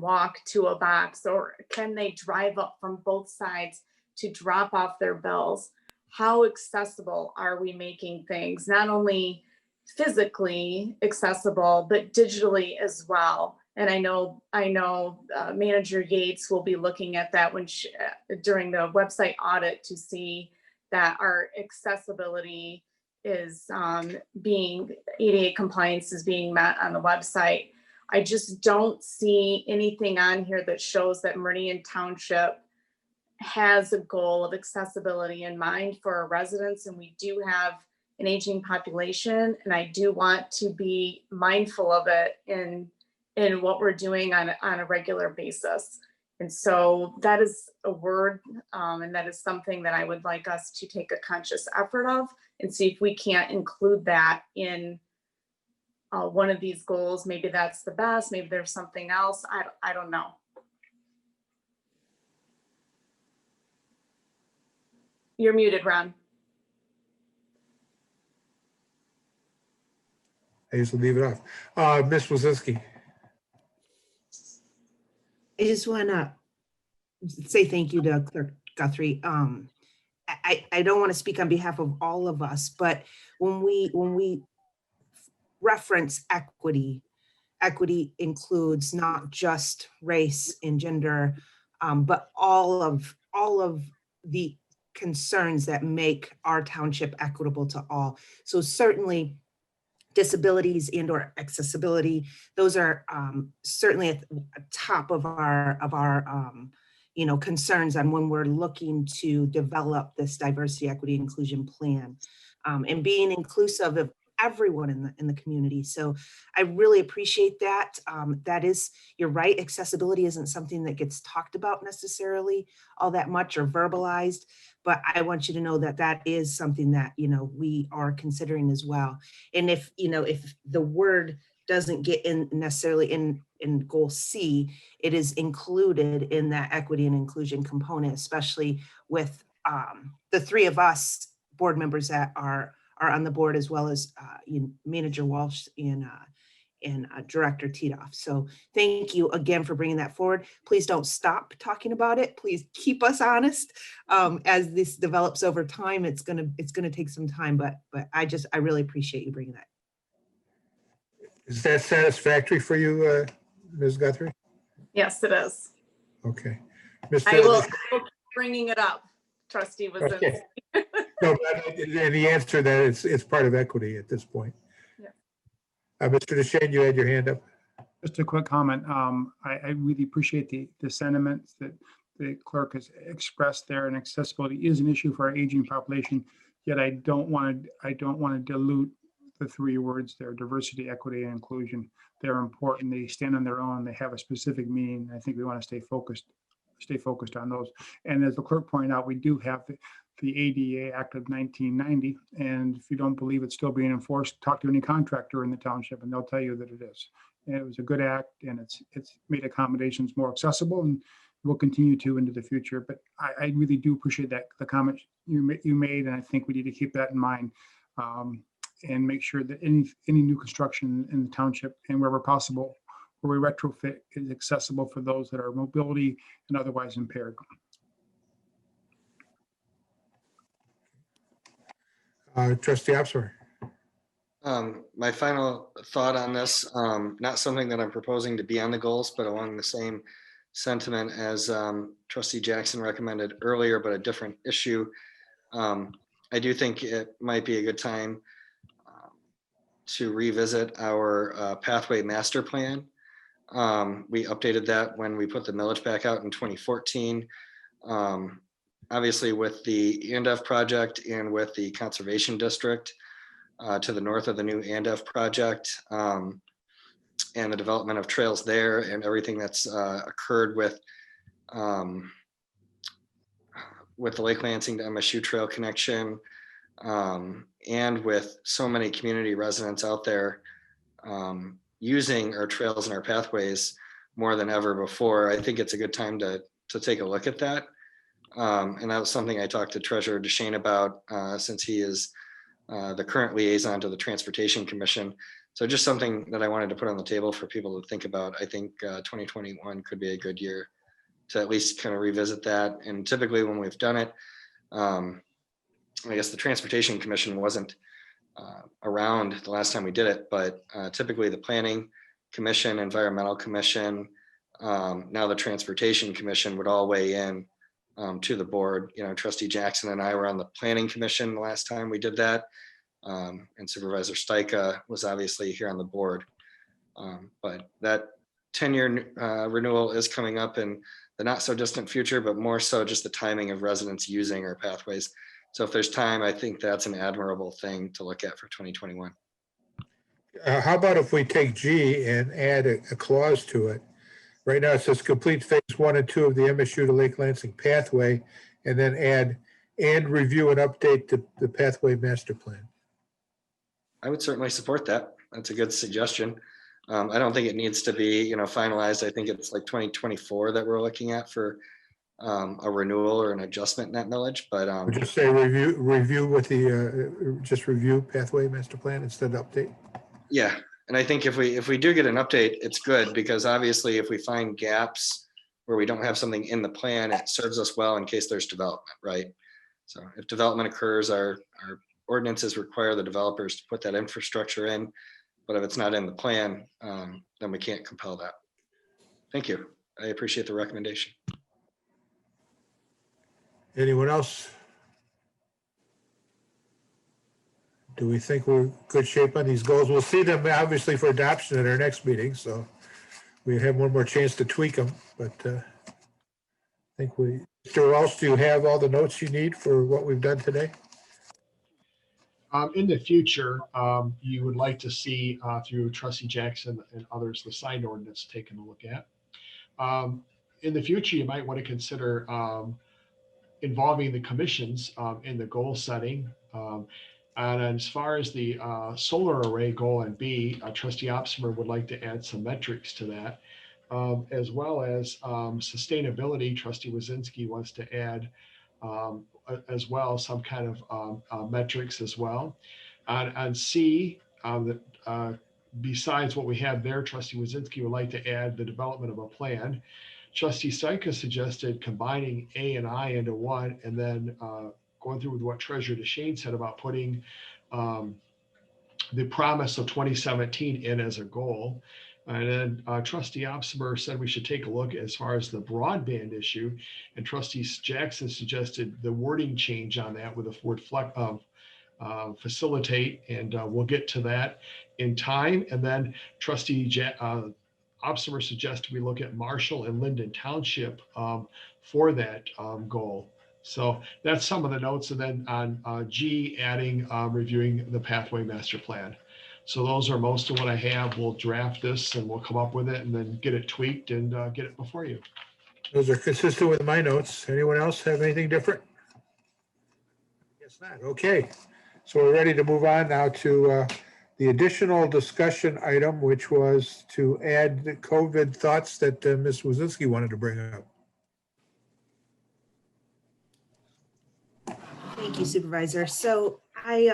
S2: walk to a box, or can they drive up from both sides to drop off their bills? How accessible are we making things? Not only physically accessible, but digitally as well. And I know Manager Yates will be looking at that during the website audit to see that our accessibility is being, ADA compliance is being met on the website. I just don't see anything on here that shows that Meridian Township has a goal of accessibility in mind for our residents. And we do have an aging population, and I do want to be mindful of it in what we're doing on a regular basis. And so that is a word, and that is something that I would like us to take a conscious effort of and see if we can't include that in one of these goals. Maybe that's the best, maybe there's something else. I don't know. You're muted, Ron.
S1: I used to leave it off. Ms. Wazinski.
S4: I just want to say thank you to Clerk Guthrie. I don't want to speak on behalf of all of us, but when we reference equity, equity includes not just race and gender, but all of the concerns that make our township equitable to all. So certainly disabilities and or accessibility, those are certainly at the top of our concerns on when we're looking to develop this diversity, equity, inclusion plan, and being inclusive of everyone in the community. So I really appreciate that. That is, you're right, accessibility isn't something that gets talked about necessarily all that much or verbalized, but I want you to know that that is something that, we are considering as well. And if the word doesn't get in necessarily in goal C, it is included in that equity and inclusion component, especially with the three of us board members that are on the board, as well as Manager Walsh and Director Titoff. So thank you again for bringing that forward. Please don't stop talking about it. Please keep us honest. As this develops over time, it's gonna take some time, but I really appreciate you bringing that.
S1: Is that satisfactory for you, Ms. Guthrie?
S2: Yes, it is.
S1: Okay.
S2: I will keep bringing it up, Trustee Wazinski.
S1: Okay. No, and the answer that it's part of equity at this point.
S2: Yeah.
S1: Mr. DeShane, you had your hand up.
S3: Just a quick comment. I really appreciate the sentiments that the clerk has expressed there, and accessibility is an issue for our aging population. Yet I don't want to dilute the three words there: diversity, equity, and inclusion. They're important. They stand on their own. They have a specific meaning. I think we want to stay focused on those. And as the clerk pointed out, we do have the ADA Act of 1990. And if you don't believe it's still being enforced, talk to any contractor in the township and they'll tell you that it is. And it was a good act, and it's made accommodations more accessible, and will continue to into the future. But I really do appreciate the comment you made, and I think we need to keep that in mind, and make sure that any new construction in the township, and wherever possible, where we retrofit, is accessible for those that are mobility and otherwise impaired.
S1: Trustee Opser.
S5: My final thought on this, not something that I'm proposing to be on the goals, but along the same sentiment as Trustee Jackson recommended earlier, but a different issue. I do think it might be a good time to revisit our pathway master plan. We updated that when we put the millage back out in 2014. Obviously with the ANDF project and with the conservation district to the north of the new ANDF project, and the development of trails there, and everything that's occurred with the Lake Lansing to MSU trail connection, and with so many community residents out there using our trails and our pathways more than ever before. I think it's a good time to take a look at that. And that was something I talked to Treasurer DeShane about, since he is the current liaison to the Transportation Commission. So just something that I wanted to put on the table for people to think about. I think 2021 could be a good year to at least kind of revisit that. And typically when we've done it, I guess the Transportation Commission wasn't around the last time we did it, but typically the Planning Commission, Environmental Commission, now the Transportation Commission would all weigh in to the board. You know, Trustee Jackson and I were on the Planning Commission the last time we did that. And Supervisor Stika was obviously here on the board. But that 10-year renewal is coming up in the not so distant future, but more so just the timing of residents using our pathways. So if there's time, I think that's an admirable thing to look at for 2021.
S1: How about if we take G and add a clause to it? Right now it says complete phase 1 and 2 of the MSU to Lake Lansing pathway, and then add and review and update the pathway master plan.
S5: I would certainly support that. That's a good suggestion. I don't think it needs to be, you know, finalized. I think it's like 2024 that we're looking at for a renewal or an adjustment in that millage, but
S1: Or just say review with the just review pathway master plan instead of update.
S5: yeah. And I think if we do get an update, it's good, because obviously if we find gaps where we don't have something in the plan, it serves us well in case there's development, right? So if development occurs, our ordinances require the developers to put that infrastructure in, but if it's not in the plan, then we can't compel that. Thank you. I appreciate the recommendation.
S1: Anyone else? Do we think we're in good shape on these goals? We'll see them obviously for adoption at our next meeting, so we have one more chance to tweak them, but I think Mr. Welch, do you have all the notes you need for what we've done today?
S7: In the future, you would like to see through Trustee Jackson and others, the signed ordinance taken a look at. In the future, you might want to consider involving the commissions in the goal setting. And as far as the solar array goal and B, Trustee Opsimer would like to add some metrics to that, as well as sustainability. Trustee Wazinski wants to add as well some kind of metrics as well. On C, besides what we have there, Trustee Wazinski would like to add the development of a plan. Trustee Stika suggested combining A and I into one, and then going through with what Treasurer DeShane said about putting the promise of 2017 in as a goal. And then Trustee Opsimer said we should take a look as far as the broadband issue. And Trustee Jackson suggested the wording change on that with the word facilitate, and we'll get to that in time. And then Trustee Opsimer suggested we look at Marshall and Linden Township for that goal. So that's some of the notes. And then on G, adding reviewing the pathway master plan. So those are most of what I have. We'll draft this and we'll come up with it and then get it tweaked and get it before you.
S1: Those are consistent with my notes. Anyone else have anything different? Guess not. Okay. So we're ready to move on now to the additional discussion item, which was to add the COVID thoughts that Ms. Wazinski wanted to bring up.
S4: Thank you, Supervisor. So I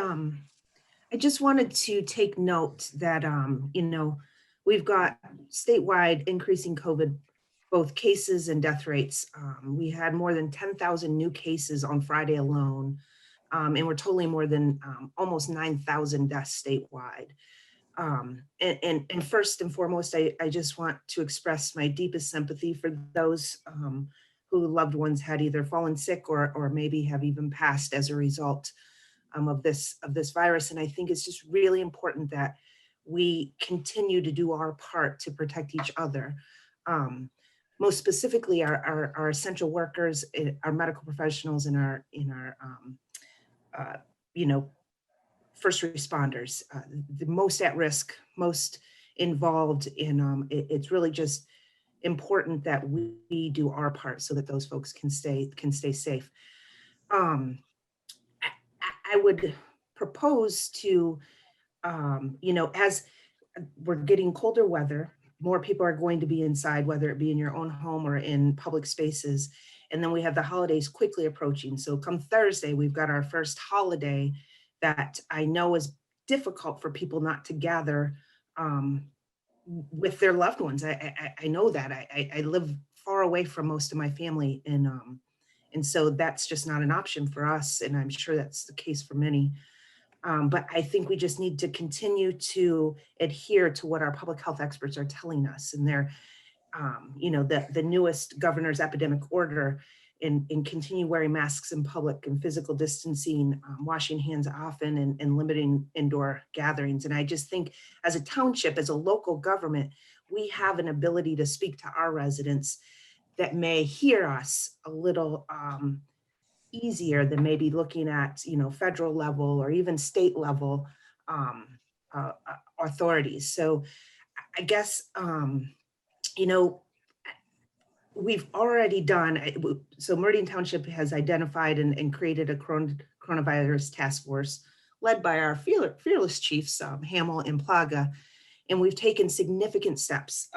S4: just wanted to take note that, you know, we've got statewide increasing COVID, both cases and death rates. We had more than 10,000 new cases on Friday alone, and we're totaling more than almost 9,000 deaths statewide. And first and foremost, I just want to express my deepest sympathy for those who loved ones had either fallen sick or maybe have even passed as a result of this virus. And I think it's just really important that we continue to do our part to protect each other. Most specifically, our essential workers, our medical professionals, and our you know, first responders, the most at risk, most involved in. It's really just important that we do our part so that those folks can stay safe. I would propose to, you know, as we're getting colder weather, more people are going to be inside, whether it be in your own home or in public spaces. And then we have the holidays quickly approaching. So come Thursday, we've got our first holiday that I know is difficult for people not to gather with their loved ones. I know that. I live far away from most of my family, and so that's just not an option for us, and I'm sure that's the case for many. But I think we just need to continue to adhere to what our public health experts are telling us, and they're, the newest governor's epidemic order, and continue wearing masks in public and physical distancing, washing hands often, and limiting indoor gatherings. And I just think as a township, as a local government, we have an ability to speak to our residents that may hear us a little easier than maybe looking at, federal level or even state level authorities. So I guess, we've already done, so Meridian Township has identified and created a coronavirus task force led by our fearless chiefs, Hamill and Plaga. And we've taken significant steps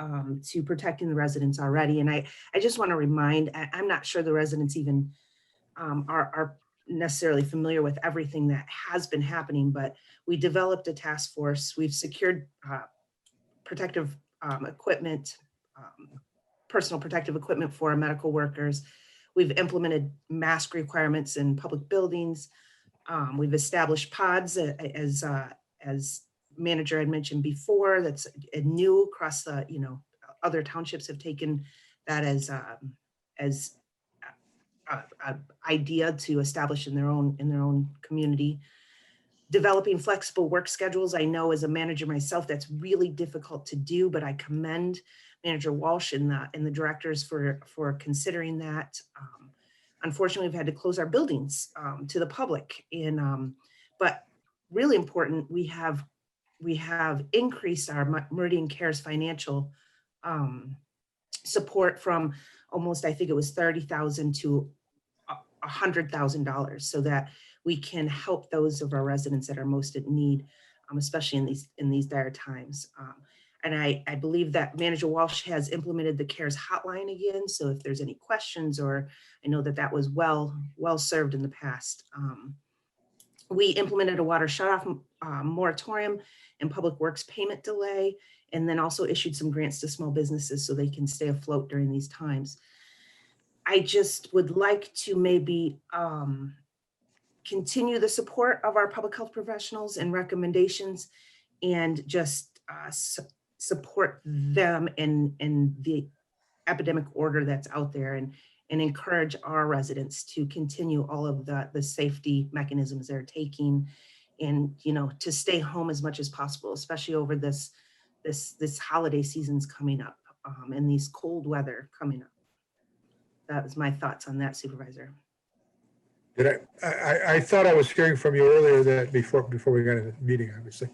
S4: to protecting the residents already. And I just want to remind, I'm not sure the residents even are necessarily familiar with everything that has been happening, but we developed a task force. We've secured protective equipment, personal protective equipment for our medical workers. We've implemented mask requirements in public buildings. We've established pods as manager had mentioned before. That's new across the, other townships have taken that as idea to establish in their own community. Developing flexible work schedules. I know as a manager myself, that's really difficult to do, but I commend Manager Walsh and the directors for considering that. Unfortunately, we've had to close our buildings to the public, but really important, we have increased our Meridian Cares financial support from almost, I think it was $30,000 to $100,000, so that we can help those of our residents that are most in need, especially in these dire times. And I believe that Manager Walsh has implemented the CARES hotline again. So if there's any questions, or I know that was well served in the past. We implemented a water shutoff moratorium and public works payment delay, and then also issued some grants to small businesses so they can stay afloat during these times. I just would like to maybe continue the support of our public health professionals and recommendations, and just support them in the epidemic order that's out there, and encourage our residents to continue all of the safety mechanisms they're taking, and to stay home as much as possible, especially over this holiday season's coming up, and these cold weather coming up. That was my thoughts on that, Supervisor.
S1: I thought I was hearing from you earlier that before we got into the meeting, obviously,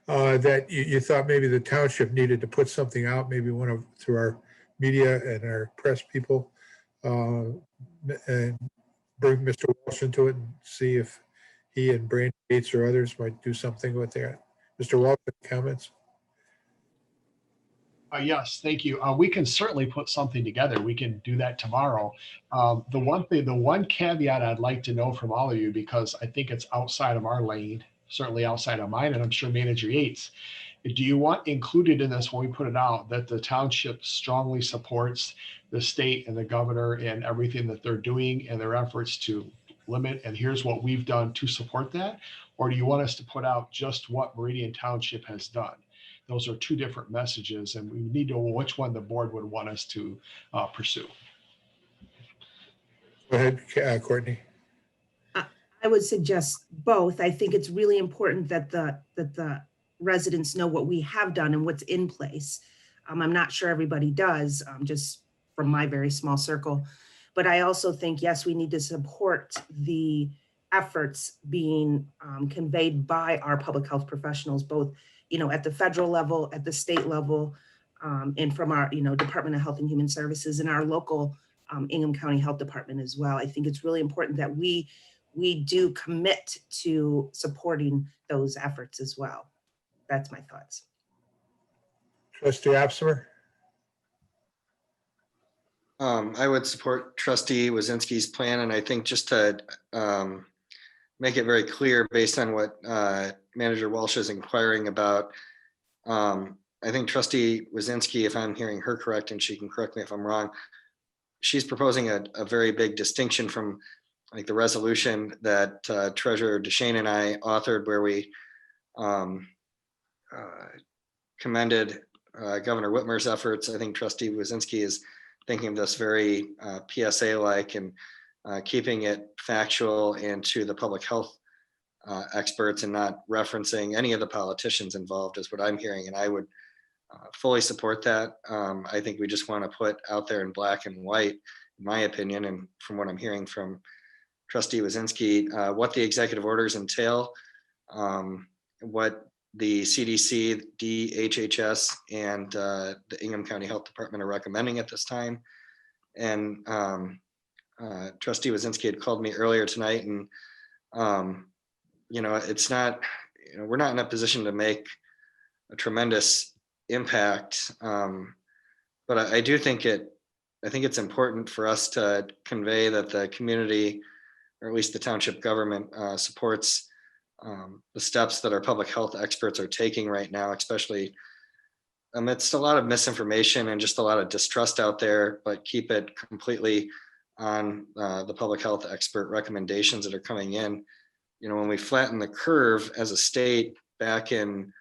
S1: that you thought maybe the township needed to put something out, maybe through our media and our press people, and bring Mr. Walsh into it and see if he and Brandon Gates or others might do something with that. Mr. Walsh, comments?
S7: Yes, thank you. We can certainly put something together. We can do that tomorrow. The one caveat I'd like to know from all of you, because I think it's outside of our lane, certainly outside of mine, and I'm sure Manager Yates, do you want included in this when we put it out that the township strongly supports the state and the governor and everything that they're doing and their efforts to limit, and here's what we've done to support that? Or do you want us to put out just what Meridian Township has done? Those are two different messages, and we need to know which one the board would want us to pursue.
S1: Go ahead, Courtney.
S4: I would suggest both. I think it's really important that the residents know what we have done and what's in place. I'm not sure everybody does, just from my very small circle. But I also think, yes, we need to support the efforts being conveyed by our public health professionals, both at the federal level, at the state level, and from our Department of Health and Human Services and our local Ingham County Health Department as well. I think it's really important that we do commit to supporting those efforts as well. That's my thoughts.
S1: Trustee Opsimer?
S5: I would support Trustee Wazinski's plan, and I think just to make it very clear based on what Manager Walsh is inquiring about, I think trustee Wazinski, if I'm hearing her correct, and she can correct me if I'm wrong, she's proposing a very big distinction from like the resolution that Treasurer DeShane and I authored, where we commended Governor Whitmer's efforts. I think trustee Wazinski is thinking of this very PSA-like and keeping it factual and to the public health experts and not referencing any of the politicians involved is what I'm hearing. And I would fully support that. I think we just want to put out there in black and white, in my opinion, and from what I'm hearing from trustee Wazinski, what the executive orders entail, what the CDC, DHHS, and the Ingham County Health Department are recommending at this time. And trustee Wazinski had called me earlier tonight, and it's not, we're not in a position to make a tremendous impact, but I do think it's important for us to convey that the community, or at least the township government, supports the steps that our public health experts are taking right now, especially amidst a lot of misinformation and just a lot of distrust out there, but keep it completely on the public health expert recommendations that are coming in. When we flattened the curve as a state back in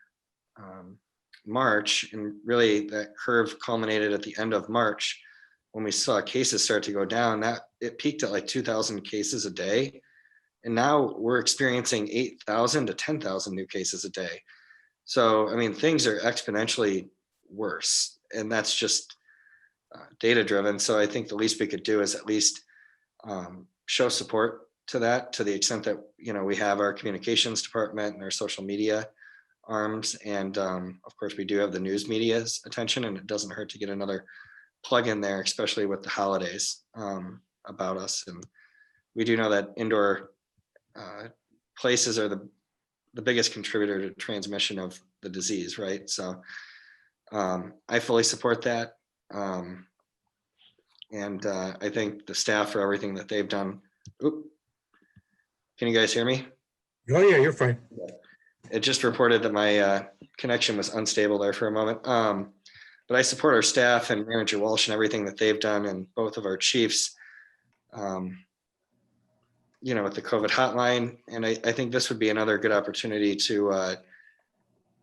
S5: March, and really that curve culminated at the end of March, when we saw cases start to go down, that it peaked at like 2,000 cases a day. And now we're experiencing 8,000 to 10,000 new cases a day. So, I mean, things are exponentially worse, and that's just data driven. So I think the least we could do is at least show support to that, to the extent that, we have our communications department and our social media arms. And of course, we do have the news media's attention, and it doesn't hurt to get another plug in there, especially with the holidays about us. And we do know that indoor places are the biggest contributor to transmission of the disease, right? So I fully support that. And I thank the staff for everything that they've done. Oop. Can you guys hear me?
S1: Oh, yeah, you're fine.
S5: It just reported that my connection was unstable there for a moment. But I support our staff and Manager Walsh and everything that they've done, and both of our chiefs, with the COVID hotline. And I think this would be another good opportunity to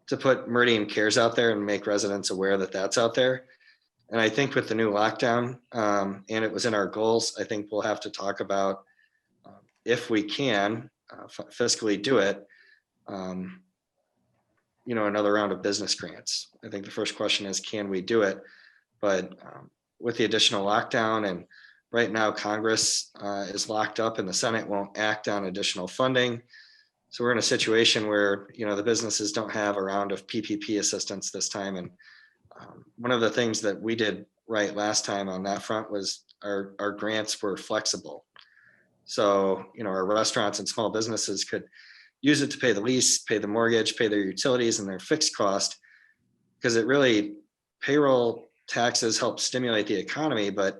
S5: put Meridian Cares out there and make residents aware that that's out there. And I think with the new lockdown, and it was in our goals, I think we'll have to talk about if we can fiscally do it, another round of business grants. I think the first question is, can we do it? But with the additional lockdown, and right now Congress is locked up and the Senate won't act on additional funding. So we're in a situation where, the businesses don't have a round of PPP assistance this time. And one of the things that we did right last time on that front was our grants were flexible. So, our restaurants and small businesses could use it to pay the lease, pay the mortgage, pay their utilities and their fixed cost, because payroll taxes help stimulate the economy. But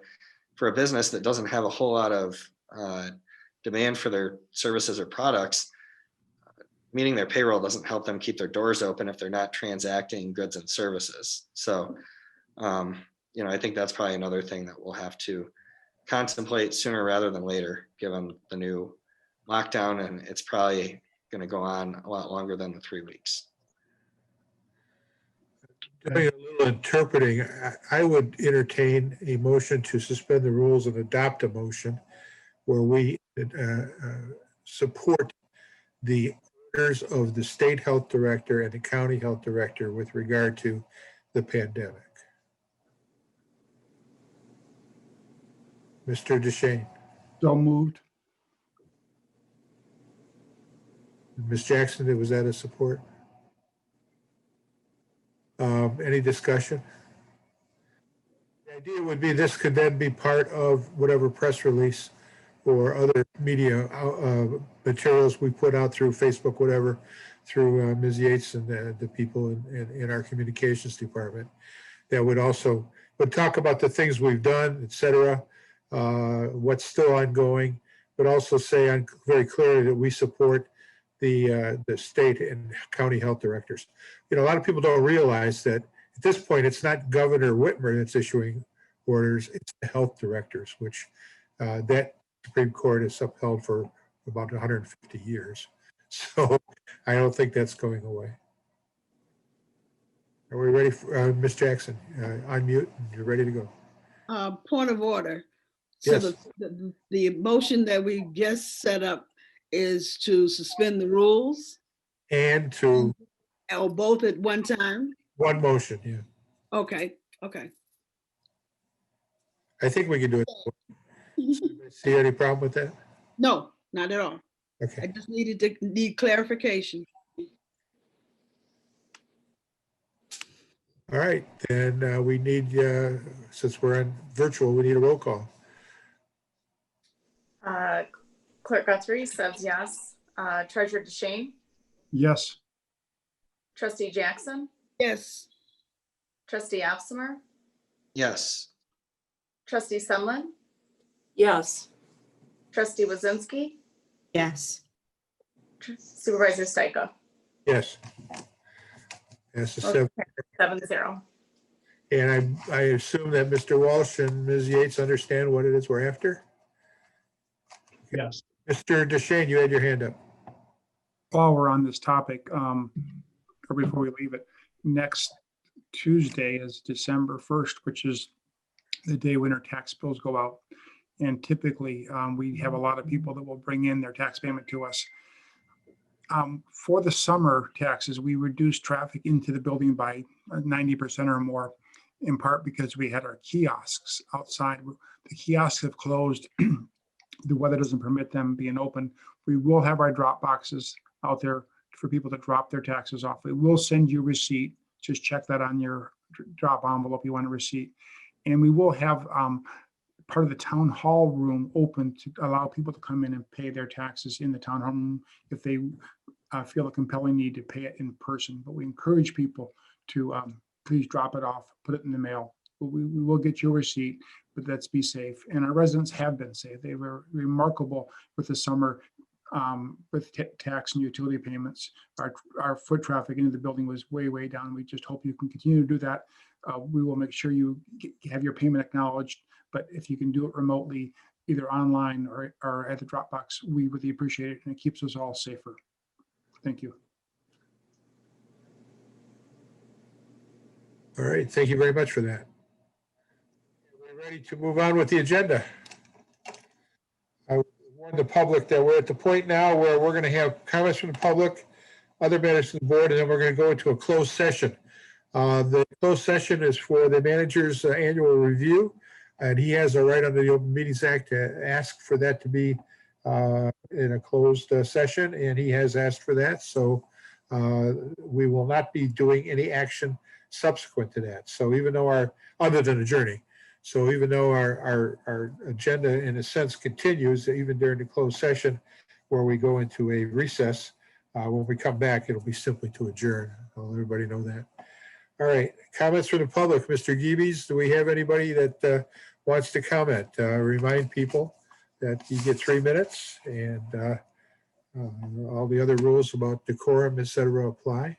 S5: for a business that doesn't have a whole lot of demand for their services or products, meeting their payroll doesn't help them keep their doors open if they're not transacting goods and services. So, I think that's probably another thing that we'll have to contemplate sooner rather than later, given the new lockdown, and it's probably going to go on a lot longer than the 3 weeks.
S1: Doing a little interpreting, I would entertain a motion to suspend the rules and adopt a motion where we support the orders of the state health director and the county health director with regard to the pandemic. Mr. DeShane.
S3: So moved.
S1: Ms. Jackson, was that a support? Any discussion? The idea would be this could then be part of whatever press release or other media materials we put out through Facebook, whatever, through Ms. Yates and the people in our communications department. That would talk about the things we've done, et cetera, what's still ongoing, but also say very clearly that we support the state and county health directors. You know, a lot of people don't realize that at this point, it's not Governor Whitmer that's issuing orders, it's the health directors, which that Supreme Court has upheld for about 150 years. So I don't think that's going away. Are we ready for Ms. Jackson? Unmute, and you're ready to go.
S8: Point of order. So
S1: Yes.
S8: the motion that we just set up is to suspend the rules,
S1: And to
S8: or both at one time?
S1: one motion, yeah.
S8: Okay, okay.
S1: I think we can do it. See any problem with that?
S8: No, not at all. I
S1: Okay,
S8: just need clarification.
S1: all right, then we need, since we're on virtual, we need a roll call.
S2: Clerk Guthrie says yes. Treasurer DeShane,
S3: Yes.
S2: Trustee Jackson,
S8: Yes,
S2: Trustee Opsimer,
S5: Yes.
S2: Trustee Sumlin,
S10: Yes.
S2: Trustee Wazinski,
S4: Yes.
S2: Supervisor Styka.
S1: Yes. Yes, the
S2: Motion
S1: seven.
S2: 7-0.
S1: And I assume that Mr. Walsh and Ms. Yates understand what it is we're after?
S7: Yes.
S1: Mr. DeShane, you had your hand up.
S3: While we're on this topic, or before we leave it, next Tuesday is December 1st, which is the day when our tax bills go out. And typically, we have a lot of people that will bring in their tax payment to us. For the summer taxes, we reduced traffic into the building by 90% or more, in part because we had our kiosks outside. The kiosks have closed. The weather doesn't permit them being open. We will have our drop boxes out there for people to drop their taxes off. We will send you a receipt. Just check that on your drop envelope. You want a receipt. And we will have part of the town hall room open to allow people to come in and pay their taxes in the town hall room if they feel a compelling need to pay it in person. But we encourage people to please drop it off, put it in the mail. We will get you a receipt, but let's be safe. And our residents have been safe. They were remarkable with the summer with tax and utility payments. Our foot traffic into the building was way, way down. We just hope you can continue to do that. We will make sure you have your payment acknowledged, but if you can do it remotely, either online or at the Dropbox, we really appreciate it, and it keeps us all safer. Thank you.
S1: All right, thank you very much for that. We're ready to move on with the agenda. I warned the public that we're at the point now where we're going to have comments from the public, other matters of the board, and then we're going to go into a closed session. The closed session is for the manager's annual review, and he has a right under the Open Meetings Act to ask for that to be in a closed session, and he has asked for that. So we will not be doing any action subsequent to that. So even though other than adjourning, so even though our agenda in a sense continues, even during the closed session where we go into a recess, when we come back, it'll be simply to adjourn. I'll let everybody know that. All right, comments from the public. Mr. Geebies, do we have anybody that wants to comment? Remind people that you get 3 minutes, and all the other rules about decorum, et cetera, apply.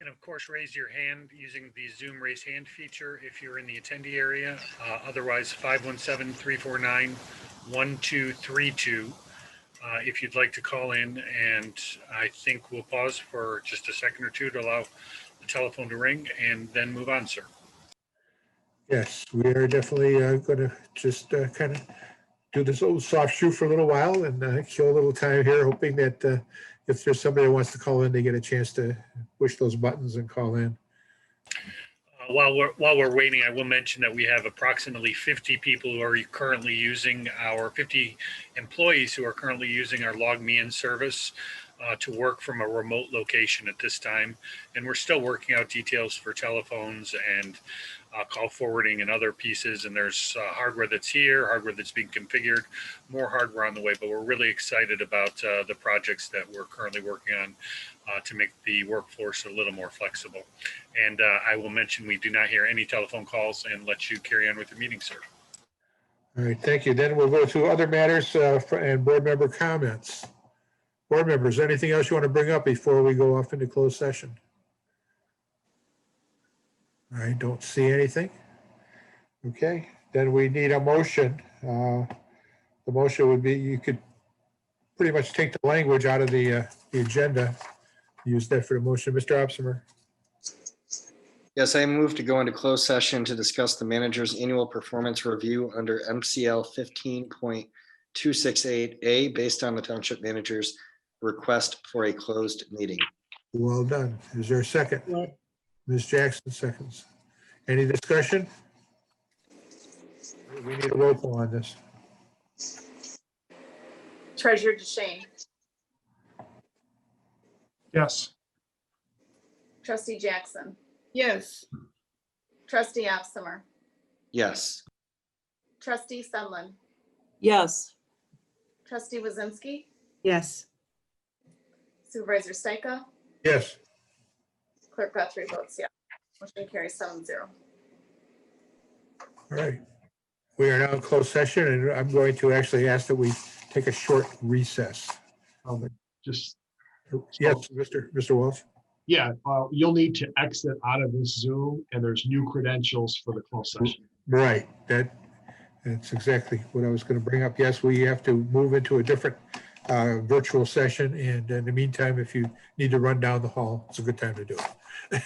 S6: And of course, raise your hand using the Zoom raise hand feature if you're in the attendee area. Otherwise, 517-349-1232 if you'd like to call in. And I think we'll pause for just a second or two to allow the telephone to ring and then move on, sir.
S1: Yes, we are definitely going to just kind of do this old soft shoe for a little while and kill a little time here, hoping that if there's somebody who wants to call in, they get a chance to push those buttons and call in.
S6: While we're waiting, I will mention that we have approximately 50 people who are currently using 50 employees who are currently using our Log Me In service to work from a remote location at this time. And we're still working out details for telephones and call forwarding and other pieces. And there's hardware that's here, hardware that's being configured, more hardware on the way. But we're really excited about the projects that we're currently working on to make the workforce a little more flexible. And I will mention we do not hear any telephone calls and let you carry on with your meeting, sir.
S1: All right, thank you. Then we'll go to other matters and board member comments. Board members, anything else you want to bring up before we go off into closed session? I don't see anything. Okay, then we need a motion. The motion would be, you could pretty much take the language out of the agenda, use that for the motion. Mr. Opsimer.
S5: Yes, I move to go into closed session to discuss the manager's annual performance review under MCL 15.268A based on the township manager's request for a closed meeting.
S1: Well done. Is there a second? Ms. Jackson seconds. Any discussion? We need a roll call on this.
S2: Treasurer DeShane,
S3: Yes.
S2: trustee Jackson,
S8: Yes.
S2: trustee Opsimer,
S5: Yes.
S2: trustee Sunland,
S10: Yes.
S2: trustee Wazinski,
S4: Yes.
S2: supervisor Stika,
S1: Yes.
S2: clerk Guthrie votes yes. Motion carries 7-0.
S1: All right. We are now in closed session, and I'm going to actually ask that we take a short recess.
S7: Just,
S1: Yes, Mr. Walsh.
S7: yeah, you'll need to exit out of this Zoom and there's new credentials for the closed session.
S1: Right. That's exactly what I was going to bring up. Yes, we have to move into a different virtual session. And in the meantime, if you need to run down the hall, it's a good time to do it.